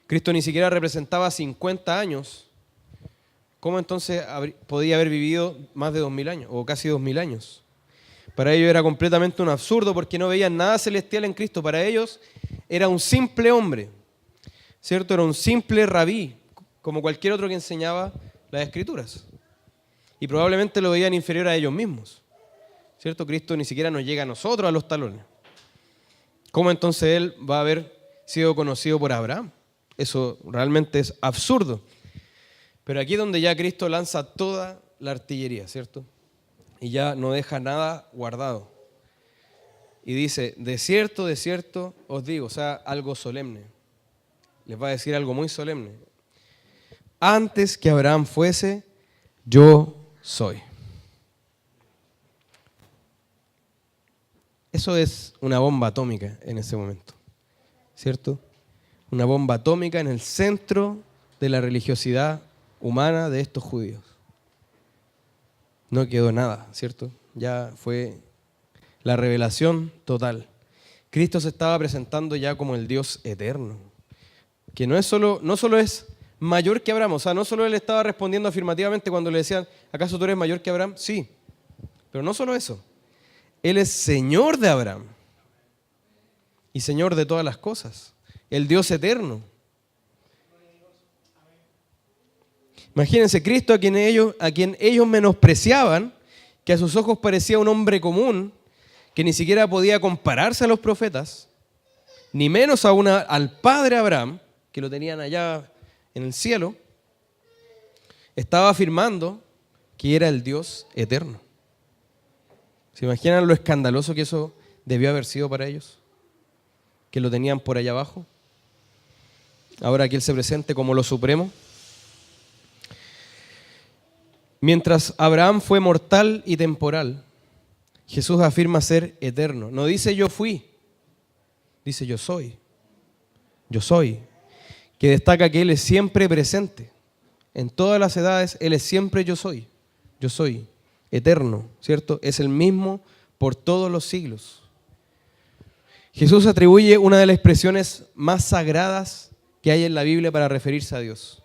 Cristo ni siquiera representaba 50 años. ¿Cómo entonces podía haber vivido más de 2000 años o casi 2000 años? Para ellos era completamente un absurdo porque no veían nada celestial en Cristo. Para ellos era un simple hombre, ¿cierto? Era un simple rabí, como cualquier otro que enseñaba las Escrituras. Y probablemente lo veían inferior a ellos mismos, ¿cierto? Cristo ni siquiera nos llega a nosotros a los talones. ¿Cómo entonces él va a haber sido conocido por Abraham? Eso realmente es absurdo. Pero aquí es donde ya Cristo lanza toda la artillería, ¿cierto? Y ya no deja nada guardado. Y dice, de cierto os digo, o sea, algo solemne. Les va a decir algo muy solemne. Antes que Abraham fuese, yo soy. Eso es una bomba atómica en ese momento, ¿cierto? Una bomba atómica en el centro de la religiosidad humana de estos judíos. No quedó nada, ¿cierto? Ya fue la revelación total. Cristo se estaba presentando ya como el Dios eterno, que no solo es mayor que Abraham, o sea, no solo él estaba respondiendo afirmativamente cuando le decían, ¿acaso tú eres mayor que Abraham? Sí, pero no solo eso, él es Señor de Abraham y Señor de todas las cosas, el Dios eterno. Imagínense, Cristo a quien ellos menospreciaban, que a sus ojos parecía un hombre común, que ni siquiera podía compararse a los profetas, ni menos aún al padre Abraham, que lo tenían allá en el cielo, estaba afirmando que era el Dios eterno. ¿Se imaginan lo escandaloso que eso debió haber sido para ellos? Que lo tenían por allá abajo. Ahora que Él se presente como lo supremo. Mientras Abraham fue mortal y temporal, Jesús afirma ser eterno. No dice yo fui, dice yo soy. Yo soy. Que destaca que Él es siempre presente. En todas las edades, Él es siempre yo soy. Yo soy eterno, ¿cierto? Es el mismo por todos los siglos. Jesús atribuye una de las expresiones más sagradas que hay en la Biblia para referirse a Dios.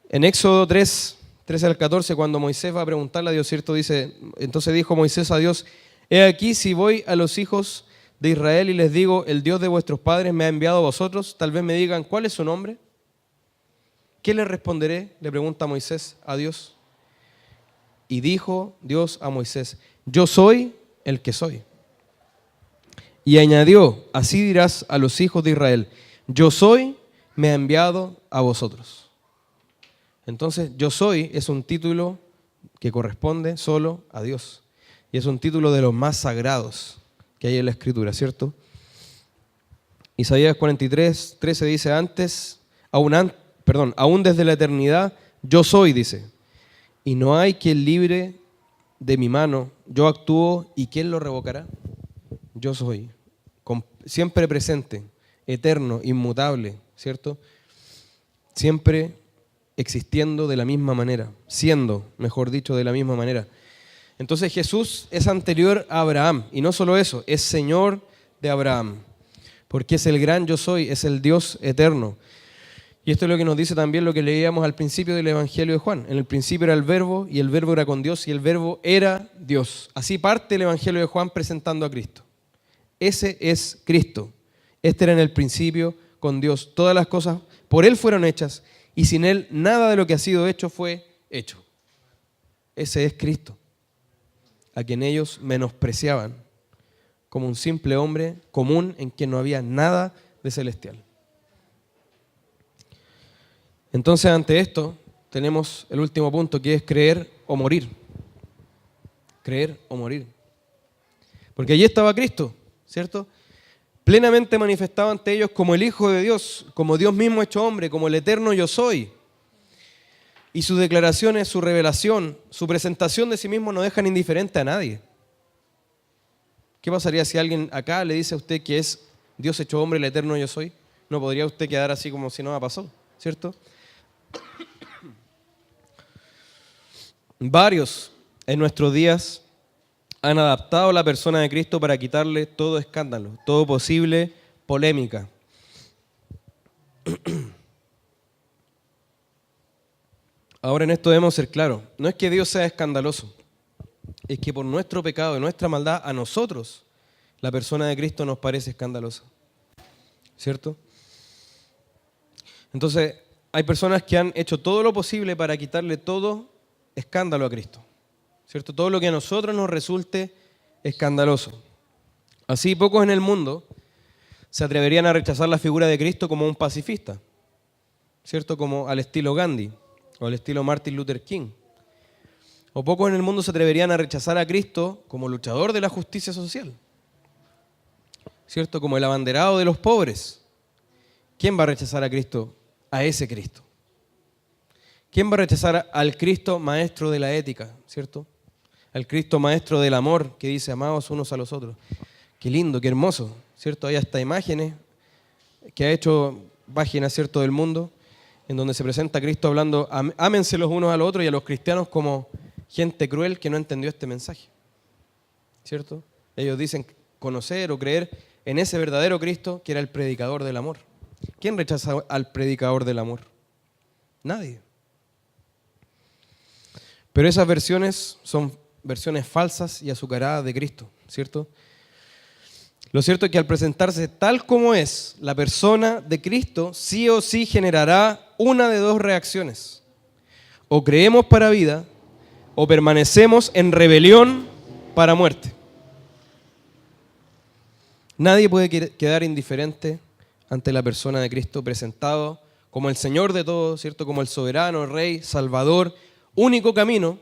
En Éxodo 3, 13 al 14, cuando Moisés va a preguntarle a Dios, ¿cierto? Dice, entonces dijo Moisés a Dios, he aquí si voy a los hijos de Israel y les digo, el Dios de vuestros padres me ha enviado a vosotros, tal vez me digan, ¿cuál es su nombre? ¿Qué les responderé? Le pregunta Moisés a Dios. Y dijo Dios a Moisés, yo soy el que soy. Y añadió, así dirás a los hijos de Israel, yo soy, me ha enviado a vosotros. Entonces, yo soy es un título que corresponde solo a Dios. Y es un título de los más sagrados que hay en la Escritura, ¿cierto? Isaías 43, 13 dice, aún desde la eternidad, yo soy, dice. Y no hay quien libre de mi mano, yo actúo, ¿y quién lo revocará? Yo soy, siempre presente, eterno, inmutable, ¿cierto? Siempre existiendo de la misma manera, siendo, mejor dicho, de la misma manera. Entonces Jesús es anterior a Abraham, y no solo eso, es Señor de Abraham, porque es el gran yo soy, es el Dios eterno. Y esto es lo que nos dice también lo que leíamos al principio del Evangelio de Juan. En el principio era el Verbo, y el Verbo era con Dios, y el Verbo era Dios. Así parte el Evangelio de Juan presentando a Cristo. Ese es Cristo. Este era en el principio con Dios. Todas las cosas por Él fueron hechas, y sin Él nada de lo que ha sido hecho fue hecho. Ese es Cristo, a quien ellos menospreciaban como un simple hombre común en quien no había nada de celestial. Entonces, ante esto, tenemos el último punto, que es creer o morir. Creer o morir. Porque allí estaba Cristo, ¿cierto? Plenamente manifestado ante ellos como el Hijo de Dios, como Dios mismo hecho hombre, como el eterno yo soy. Y sus declaraciones, su revelación, su presentación de sí mismo no dejan indiferente a nadie. ¿Qué pasaría si alguien acá le dice a usted que es Dios hecho hombre, el eterno yo soy? No podría usted quedar así como si nada pasó, ¿cierto? Varios en nuestros días han adaptado la persona de Cristo para quitarle todo escándalo, todo posible polémica. Ahora en esto debemos ser claros, no es que Dios sea escandaloso, es que por nuestro pecado y nuestra maldad a nosotros la persona de Cristo nos parece escandalosa, ¿cierto? Entonces hay personas que han hecho todo lo posible para quitarle todo escándalo a Cristo, ¿cierto? Todo lo que a nosotros nos resulte escandaloso. Así pocos en el mundo se atreverían a rechazar la figura de Cristo como un pacifista, ¿cierto? Como al estilo Gandhi o al estilo Martin Luther King. O pocos en el mundo se atreverían a rechazar a Cristo como luchador de la justicia social, ¿cierto? Como el abanderado de los pobres. ¿Quién va a rechazar a Cristo? A ese Cristo. ¿Quién va a rechazar al Cristo maestro de la ética, ¿cierto? Al Cristo maestro del amor que dice amaos unos a los otros. Qué lindo, qué hermoso, ¿cierto? Hay hasta imágenes que ha hecho páginas, ¿cierto?, del mundo en donde se presenta a Cristo hablando, ámense los unos a los otros, y a los cristianos como gente cruel que no entendió este mensaje, ¿cierto? Ellos dicen conocer o creer en ese verdadero Cristo que era el predicador del amor, ¿Quién rechaza al predicador del amor? Nadie. Pero esas versiones son versiones falsas y azucaradas de Cristo, ¿cierto? Lo cierto es que al presentarse tal como es la persona de Cristo, sí o sí generará una de dos reacciones. O creemos para vida, o permanecemos en rebelión para muerte. Nadie puede quedar indiferente ante la persona de Cristo presentado como el Señor de todo, ¿cierto? Como el soberano, Rey, Salvador, único camino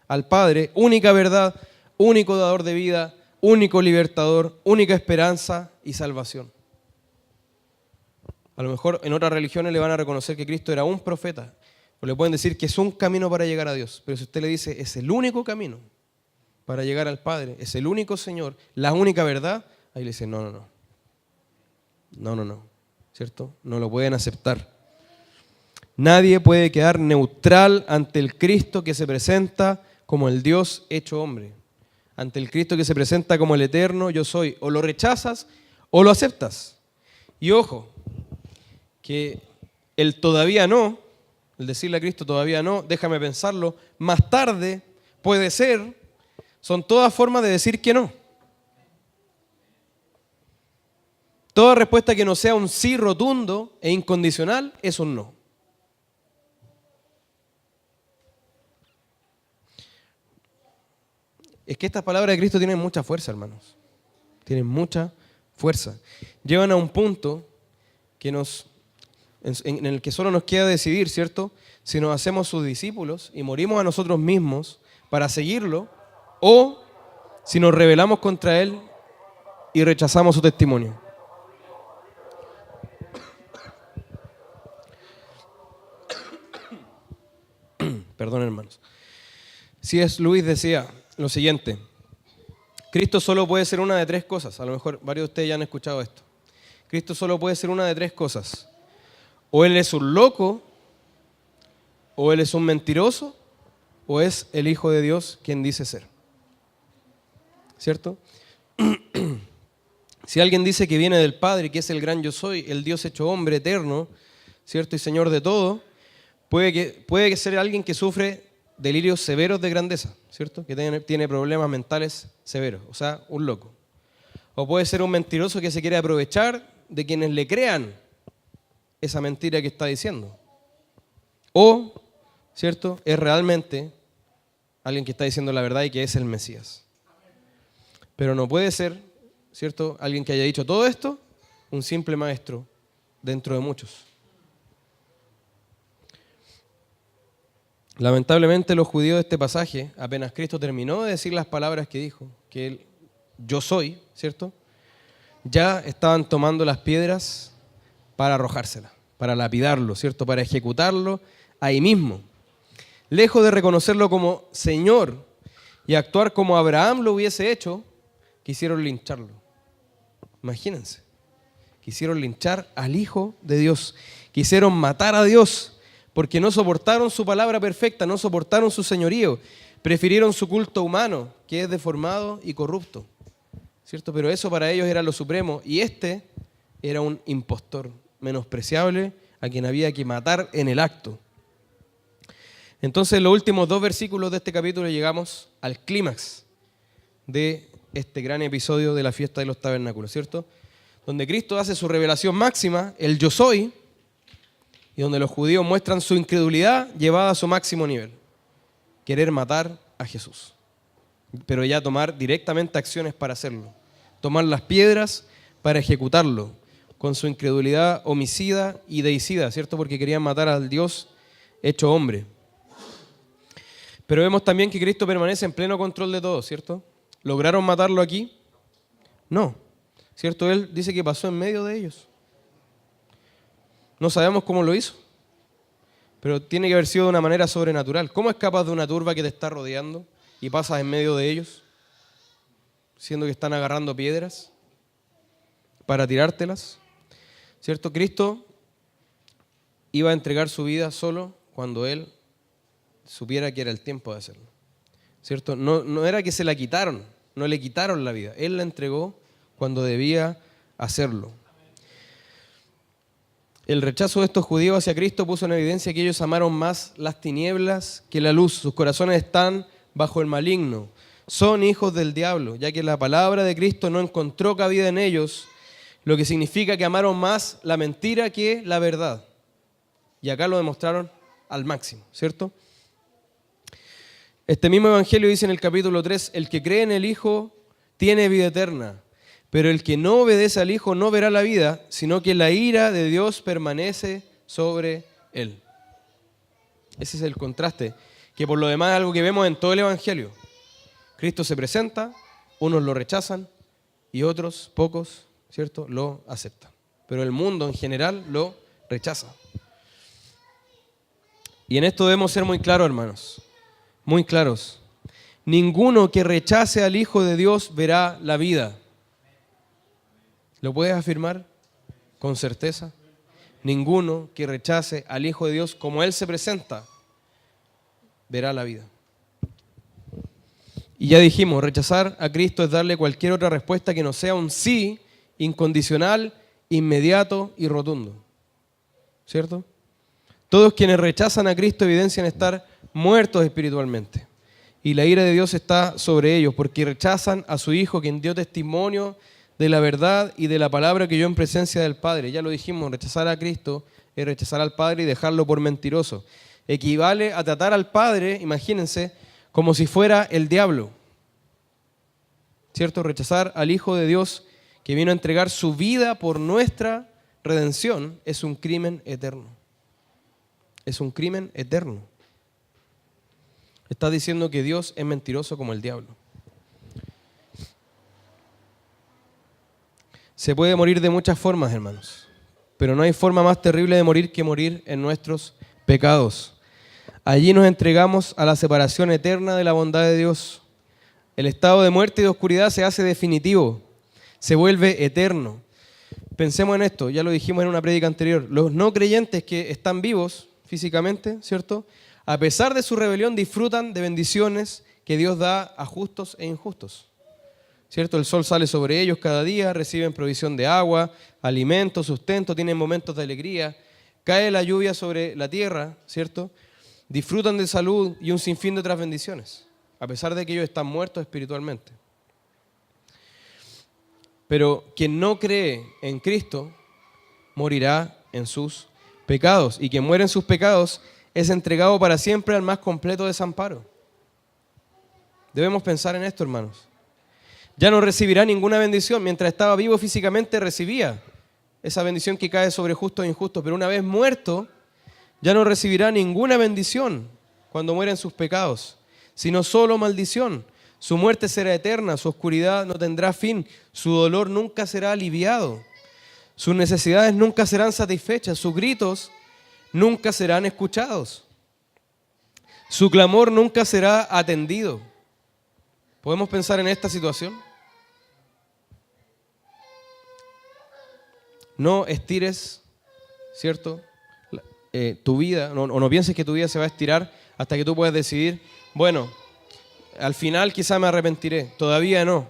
al Padre, única verdad, único dador de vida, único libertador, única esperanza y salvación. A lo mejor en otras religiones le van a reconocer que Cristo era un profeta, o le pueden decir que es un camino para llegar a Dios, pero si usted le dice es el único camino para llegar al Padre, es el único Señor, la única verdad, ahí le dicen no, ¿cierto? No lo pueden aceptar. Nadie puede quedar neutral ante el Cristo que se presenta como el Dios hecho hombre, ante el Cristo que se presenta como el eterno yo soy. O lo rechazas o lo aceptas. Y ojo, que el todavía no, el decirle a Cristo todavía no, déjame pensarlo, más tarde, puede ser, son todas formas de decir que no. Toda respuesta que no sea un sí rotundo e incondicional es un no. Es que estas palabras de Cristo tienen mucha fuerza, hermanos. Tienen mucha fuerza. Llevan a un punto que en el que solo nos queda decidir, ¿cierto? Si nos hacemos sus discípulos y morimos a nosotros mismos para seguirlo, o si nos rebelamos contra Él y rechazamos su testimonio. Perdón, hermanos. C.S. Lewis decía lo siguiente: Cristo solo puede ser una de tres cosas. A lo mejor varios de ustedes ya han escuchado esto. Cristo solo puede ser una de tres cosas. O Él es un loco, o Él es un mentiroso, o es el Hijo de Dios quien dice ser. ¿Cierto? Si alguien dice que viene del Padre, que es el gran yo soy, el Dios hecho hombre eterno, ¿cierto? Y Señor de todo, puede ser alguien que sufre delirios severos de grandeza, ¿cierto? Que tiene problemas mentales severos, o sea, un loco. O puede ser un mentiroso que se quiere aprovechar de quienes le crean esa mentira que está diciendo. O, ¿cierto? Es realmente alguien que está diciendo la verdad y que es el Mesías. Pero no puede ser, ¿cierto? Alguien que haya dicho todo esto, un simple maestro dentro de muchos. Lamentablemente los judíos de este pasaje, apenas Cristo terminó de decir las palabras que dijo, que Él, yo soy, ¿cierto? Ya estaban tomando las piedras para arrojárselas, para lapidarlo, ¿cierto? Para ejecutarlo ahí mismo. Lejos de reconocerlo como Señor y actuar como Abraham lo hubiese hecho, quisieron lincharlo. Imagínense, quisieron linchar al Hijo de Dios, quisieron matar a Dios, porque no soportaron su palabra perfecta, no soportaron su señorío, prefirieron su culto humano, que es deformado y corrupto, ¿cierto? Pero eso para ellos era lo supremo, y este era un impostor menospreciable a quien había que matar en el acto. Entonces, en los últimos 2 versículos de este capítulo llegamos al clímax de este gran episodio de la fiesta de los tabernáculos, ¿cierto? Donde Cristo hace su revelación máxima, el yo soy, y donde los judíos muestran su incredulidad llevada a su máximo nivel. Querer matar a Jesús. Pero ya tomar directamente acciones para hacerlo. Tomar las piedras para ejecutarlo. Con su incredulidad homicida y deicida, ¿cierto? Porque querían matar al Dios hecho hombre. Pero vemos también que Cristo permanece en pleno control de todo, ¿cierto? ¿Lograron matarlo aquí? No. ¿Cierto? Él dice que pasó en medio de ellos. No sabemos cómo lo hizo, pero tiene que haber sido de una manera sobrenatural. ¿Cómo escapas de una turba que te está rodeando y pasas en medio de ellos, siendo que están agarrando piedras para tirártelas? ¿Cierto? Cristo iba a entregar su vida solo cuando Él supiera que era el tiempo de hacerlo. ¿Cierto? No era que se la quitaron, no le quitaron la vida. Él la entregó cuando debía hacerlo. El rechazo de estos judíos hacia Cristo puso en evidencia que ellos amaron más las tinieblas que la luz. Sus corazones están bajo el maligno. Son hijos del diablo, ya que la palabra de Cristo no encontró cabida en ellos, lo que significa que amaron más la mentira que la verdad. Y acá lo demostraron al máximo, ¿cierto? Este mismo evangelio dice en el capítulo 3, el que cree en el Hijo tiene vida eterna, pero el que no obedece al Hijo no verá la vida, sino que la ira de Dios permanece sobre él. Ese es el contraste, que por lo demás es algo que vemos en todo el evangelio. Cristo se presenta, unos lo rechazan y otros, pocos, ¿cierto?, lo aceptan. Pero el mundo en general lo rechaza. Y en esto debemos ser muy claros, hermanos, muy claros. Ninguno que rechace al Hijo de Dios verá la vida. ¿Lo puedes afirmar con certeza? Ninguno que rechace al Hijo de Dios como Él se presenta verá la vida. Y ya dijimos, rechazar a Cristo es darle cualquier otra respuesta que no sea un sí incondicional, inmediato y rotundo. ¿Cierto? Todos quienes rechazan a Cristo evidencian estar muertos espiritualmente. Y la ira de Dios está sobre ellos porque rechazan a su Hijo, quien dio testimonio de la verdad y de la palabra que yo en presencia del Padre. Ya lo dijimos, rechazar a Cristo es rechazar al Padre y dejarlo por mentiroso. Equivale a tratar al Padre, imagínense, como si fuera el diablo. ¿Cierto? Rechazar al Hijo de Dios que vino a entregar su vida por nuestra redención es un crimen eterno. Es un crimen eterno. Está diciendo que Dios es mentiroso como el diablo. Se puede morir de muchas formas, hermanos, pero no hay forma más terrible de morir que morir en nuestros pecados. Allí nos entregamos a la separación eterna de la bondad de Dios. El estado de muerte y de oscuridad se hace definitivo, se vuelve eterno. Pensemos en esto, ya lo dijimos en una prédica anterior. Los no creyentes que están vivos físicamente, ¿cierto?, a pesar de su rebelión disfrutan de bendiciones que Dios da a justos e injustos. ¿Cierto? El sol sale sobre ellos cada día, reciben provisión de agua, alimento, sustento, tienen momentos de alegría, cae la lluvia sobre la tierra, ¿cierto? Disfrutan de salud y un sinfín de otras bendiciones, a pesar de que ellos están muertos espiritualmente. Pero quien no cree en Cristo morirá en sus pecados, y quien muere en sus pecados es entregado para siempre al más completo desamparo. Debemos pensar en esto, hermanos. Ya no recibirá ninguna bendición. Mientras estaba vivo físicamente recibía esa bendición que cae sobre justos e injustos, pero una vez muerto ya no recibirá ninguna bendición cuando muera en sus pecados, sino solo maldición. Su muerte será eterna, su oscuridad no tendrá fin, su dolor nunca será aliviado, sus necesidades nunca serán satisfechas, sus gritos nunca serán escuchados, su clamor nunca será atendido. ¿Podemos pensar en esta situación? No estires, ¿cierto?, tu vida, o no pienses que tu vida se va a estirar hasta que tú puedas decidir, bueno, al final quizá me arrepentiré, todavía no,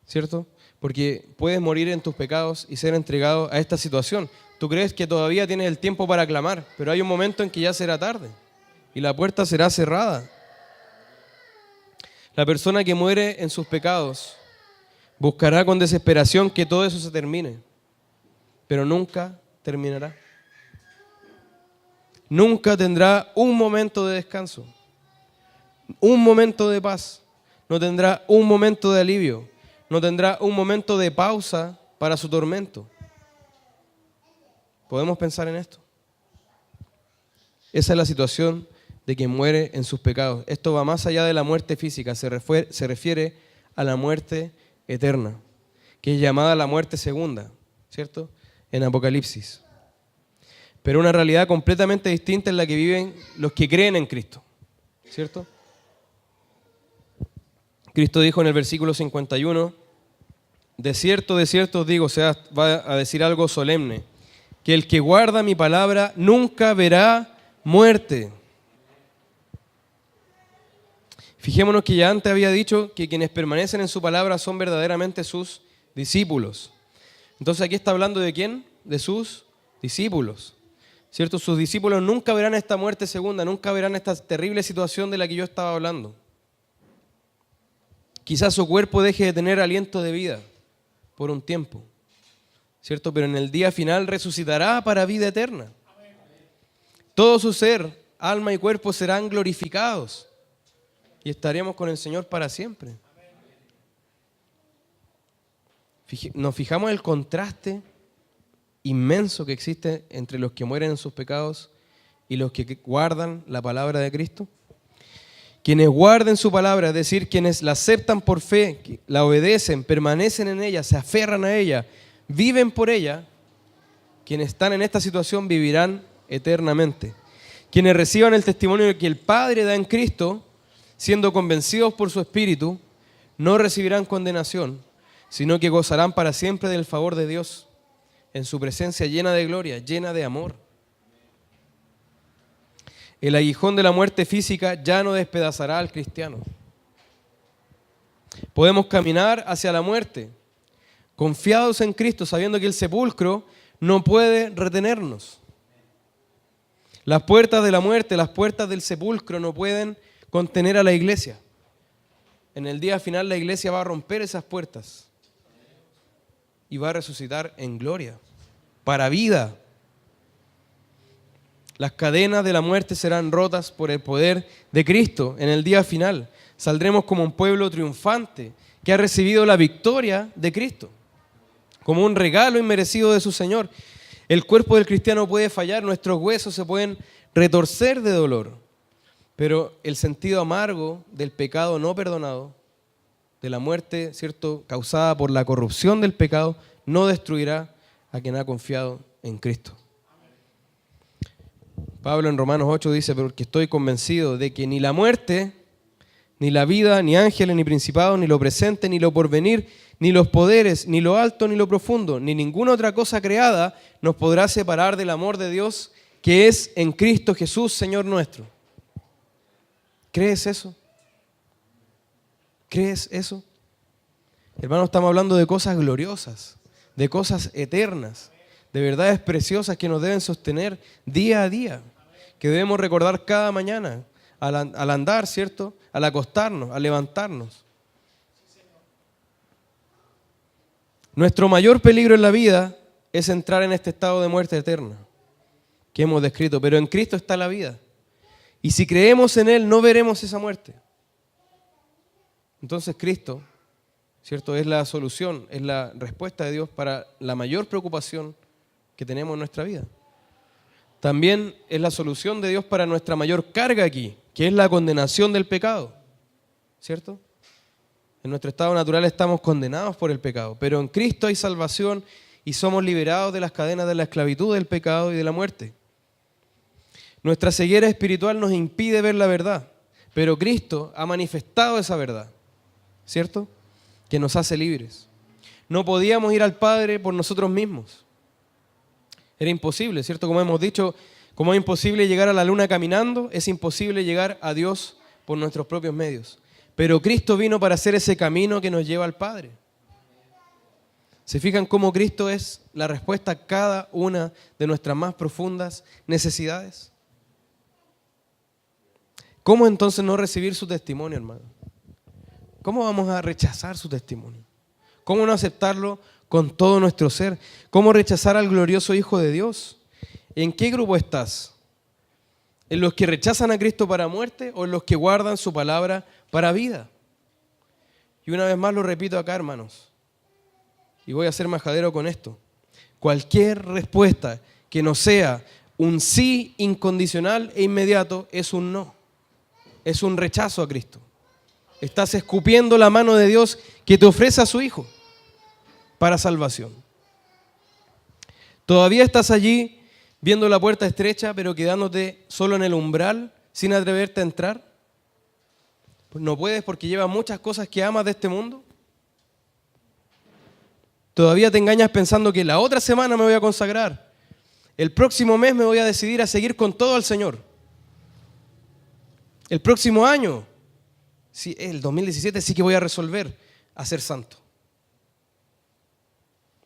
¿cierto? Porque puedes morir en tus pecados y ser entregado a esta situación. Tú crees que todavía tienes el tiempo para clamar, pero hay un momento en que ya será tarde y la puerta será cerrada. La persona que muere en sus pecados buscará con desesperación que todo eso se termine, pero nunca terminará. Nunca tendrá un momento de descanso, un momento de paz, no tendrá un momento de alivio, no tendrá un momento de pausa para su tormento. ¿Podemos pensar en esto? Esa es la situación de quien muere en sus pecados. Esto va más allá de la muerte física, se refiere a la muerte eterna, que es llamada la muerte segunda, ¿cierto?, en Apocalipsis. Pero una realidad completamente distinta es la que viven los que creen en Cristo, ¿cierto? Cristo dijo en el versículo 51, de cierto os digo, o sea, va a decir algo solemne, que el que guarda mi palabra nunca verá muerte. Fijémonos que ya antes había dicho que quienes permanecen en su palabra son verdaderamente sus discípulos. Entonces aquí está hablando de quién, de sus discípulos, ¿cierto? Sus discípulos nunca verán esta muerte segunda, nunca verán esta terrible situación de la que yo estaba hablando. Quizás su cuerpo deje de tener aliento de vida por un tiempo, ¿cierto? Pero en el día final resucitará para vida eterna. Todo su ser, alma y cuerpo serán glorificados y estaremos con el Señor para siempre. Nos fijamos en el contraste inmenso que existe entre los que mueren en sus pecados y los que guardan la palabra de Cristo. Quienes guarden su palabra, es decir, quienes la aceptan por fe, la obedecen, permanecen en ella, se aferran a ella, viven por ella, quienes están en esta situación vivirán eternamente. Quienes reciban el testimonio que el Padre da en Cristo, siendo convencidos por su Espíritu, no recibirán condenación, sino que gozarán para siempre del favor de Dios, en su presencia llena de gloria, llena de amor. El aguijón de la muerte física ya no despedazará al cristiano. Podemos caminar hacia la muerte, confiados en Cristo, sabiendo que el sepulcro no puede retenernos. Las puertas de la muerte, las puertas del sepulcro no pueden contener a la iglesia. En el día final la iglesia va a romper esas puertas y va a resucitar en gloria, para vida. Las cadenas de la muerte serán rotas por el poder de Cristo en el día final. Saldremos como un pueblo triunfante que ha recibido la victoria de Cristo, como un regalo inmerecido de su Señor. El cuerpo del cristiano puede fallar, nuestros huesos se pueden retorcer de dolor, pero el sentido amargo del pecado no perdonado, de la muerte, ¿cierto?, causada por la corrupción del pecado, no destruirá a quien ha confiado en Cristo. Pablo en Romanos 8 dice, porque estoy convencido de que ni la muerte, ni la vida, ni ángeles, ni principados, ni lo presente, ni lo porvenir, ni los poderes, ni lo alto, ni lo profundo, ni ninguna otra cosa creada nos podrá separar del amor de Dios que es en Cristo Jesús, Señor nuestro. ¿Crees eso? ¿Crees eso? Hermanos, estamos hablando de cosas gloriosas, de cosas eternas, de verdades preciosas que nos deben sostener día a día, que debemos recordar cada mañana, al andar, ¿cierto?, al acostarnos, al levantarnos. Nuestro mayor peligro en la vida es entrar en este estado de muerte eterna que hemos descrito, pero en Cristo está la vida. Y si creemos en Él, no veremos esa muerte. Entonces Cristo, ¿cierto?, es la solución, es la respuesta de Dios para la mayor preocupación que tenemos en nuestra vida. También es la solución de Dios para nuestra mayor carga aquí, que es la condenación del pecado, ¿cierto? En nuestro estado natural estamos condenados por el pecado, pero en Cristo hay salvación y somos liberados de las cadenas de la esclavitud, del pecado y de la muerte. Nuestra ceguera espiritual nos impide ver la verdad, pero Cristo ha manifestado esa verdad, ¿cierto?, que nos hace libres. No podíamos ir al Padre por nosotros mismos. Era imposible, ¿cierto? Como hemos dicho, como es imposible llegar a la luna caminando, es imposible llegar a Dios por nuestros propios medios. Pero Cristo vino para hacer ese camino que nos lleva al Padre. ¿Se fijan cómo Cristo es la respuesta a cada una de nuestras más profundas necesidades? ¿Cómo entonces no recibir su testimonio, hermano? ¿Cómo vamos a rechazar su testimonio? ¿Cómo no aceptarlo con todo nuestro ser? ¿Cómo rechazar al glorioso Hijo de Dios? ¿En qué grupo estás? ¿En los que rechazan a Cristo para muerte o en los que guardan su palabra para vida? Y una vez más lo repito acá, hermanos, y voy a ser majadero con esto. Cualquier respuesta que no sea un sí incondicional e inmediato es un no. Es un rechazo a Cristo. Estás escupiendo la mano de Dios que te ofrece a su Hijo para salvación. Todavía estás allí viendo la puerta estrecha, pero quedándote solo en el umbral sin atreverte a entrar. Pues no puedes porque llevas muchas cosas que amas de este mundo. Todavía te engañas pensando que la otra semana me voy a consagrar. El próximo mes me voy a decidir a seguir con todo al Señor. El próximo año, sí, el 2017, sí que voy a resolver a ser santo.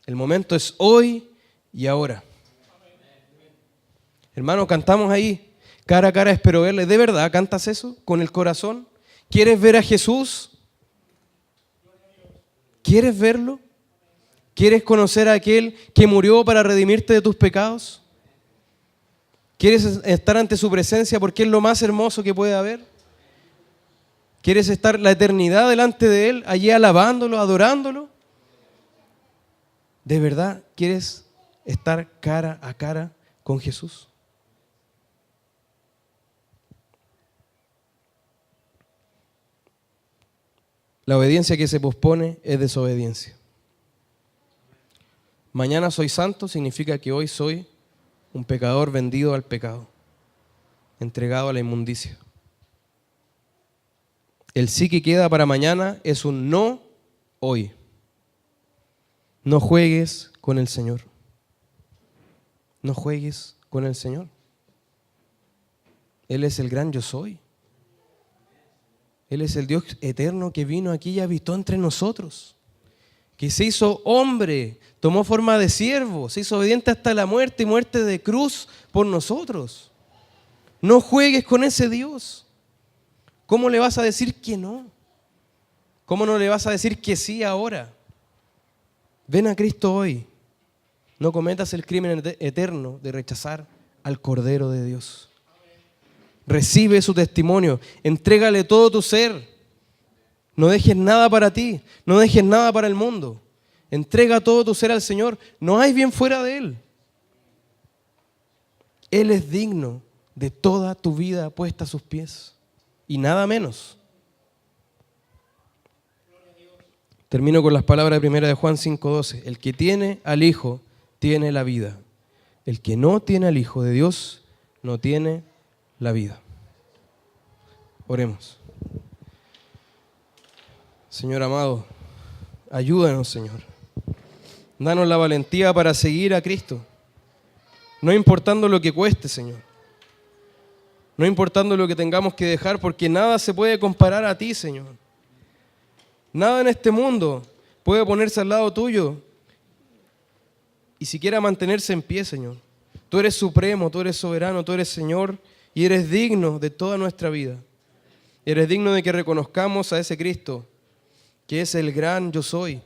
El momento es hoy y ahora. Hermano, cantamos ahí, cara a cara espero verle. ¿De verdad cantas eso con el corazón? ¿Quieres ver a Jesús? ¿Quieres verlo? ¿Quieres conocer a aquel que murió para redimirte de tus pecados? ¿Quieres estar ante su presencia porque es lo más hermoso que puede haber? ¿Quieres estar la eternidad delante de Él, allí alabándolo, adorándolo? ¿De verdad quieres estar cara a cara con Jesús? La obediencia que se pospone es desobediencia. Mañana soy santo significa que hoy soy un pecador vendido al pecado, entregado a la inmundicia. El sí que queda para mañana es un no hoy. No juegues con el Señor. No juegues con el Señor. Él es el gran yo soy. Él es el Dios eterno que vino aquí y habitó entre nosotros, que se hizo hombre, tomó forma de siervo, se hizo obediente hasta la muerte y muerte de cruz por nosotros. No juegues con ese Dios. ¿Cómo le vas a decir que no? ¿Cómo no le vas a decir que sí ahora? Ven a Cristo hoy. No cometas el crimen eterno de rechazar al Cordero de Dios. Recibe su testimonio, entrégale todo tu ser. No dejes nada para ti, no dejes nada para el mundo. Entrega todo tu ser al Señor. No hay bien fuera de Él. Él es digno de toda tu vida puesta a sus pies y nada menos. Termino con las palabras de 1 de Juan 5:12. El que tiene al Hijo tiene la vida. El que no tiene al Hijo de Dios no tiene la vida. Oremos. Señor amado, ayúdanos, Señor. Danos la valentía para seguir a Cristo, no importando lo que cueste, Señor. No importando lo que tengamos que dejar, porque nada se puede comparar a ti, Señor. Nada en este mundo puede ponerse al lado tuyo y siquiera mantenerse en pie, Señor. Tú eres supremo, tú eres soberano, tú eres Señor y eres digno de toda nuestra vida. Eres digno de que reconozcamos a ese Cristo, que es el gran yo soy,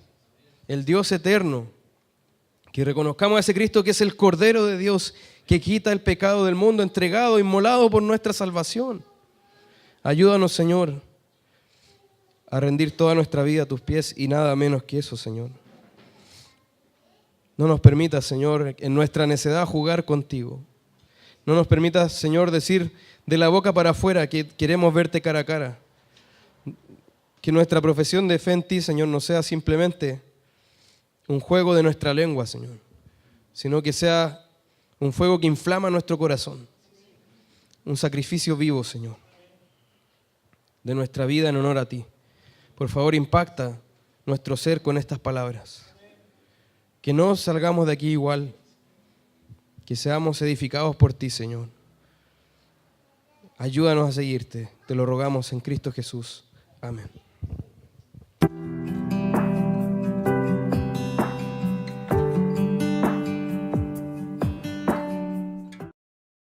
el Dios eterno. Que reconozcamos a ese Cristo que es el Cordero de Dios, que quita el pecado del mundo, entregado, inmolado por nuestra salvación. Ayúdanos, Señor, a rendir toda nuestra vida a tus pies y nada menos que eso, Señor. No nos permitas, Señor, en nuestra necedad jugar contigo. No nos permitas, Señor, decir de la boca para afuera que queremos verte cara a cara. Que nuestra profesión de fe en ti, Señor, no sea simplemente un juego de nuestra lengua, Señor, sino que sea un fuego que inflama nuestro corazón. Un sacrificio vivo, Señor, de nuestra vida en honor a ti. Por favor, impacta nuestro ser con estas palabras. Que no salgamos de aquí igual, que seamos edificados por ti, Señor. Ayúdanos a seguirte, te lo rogamos en Cristo Jesús. Amén.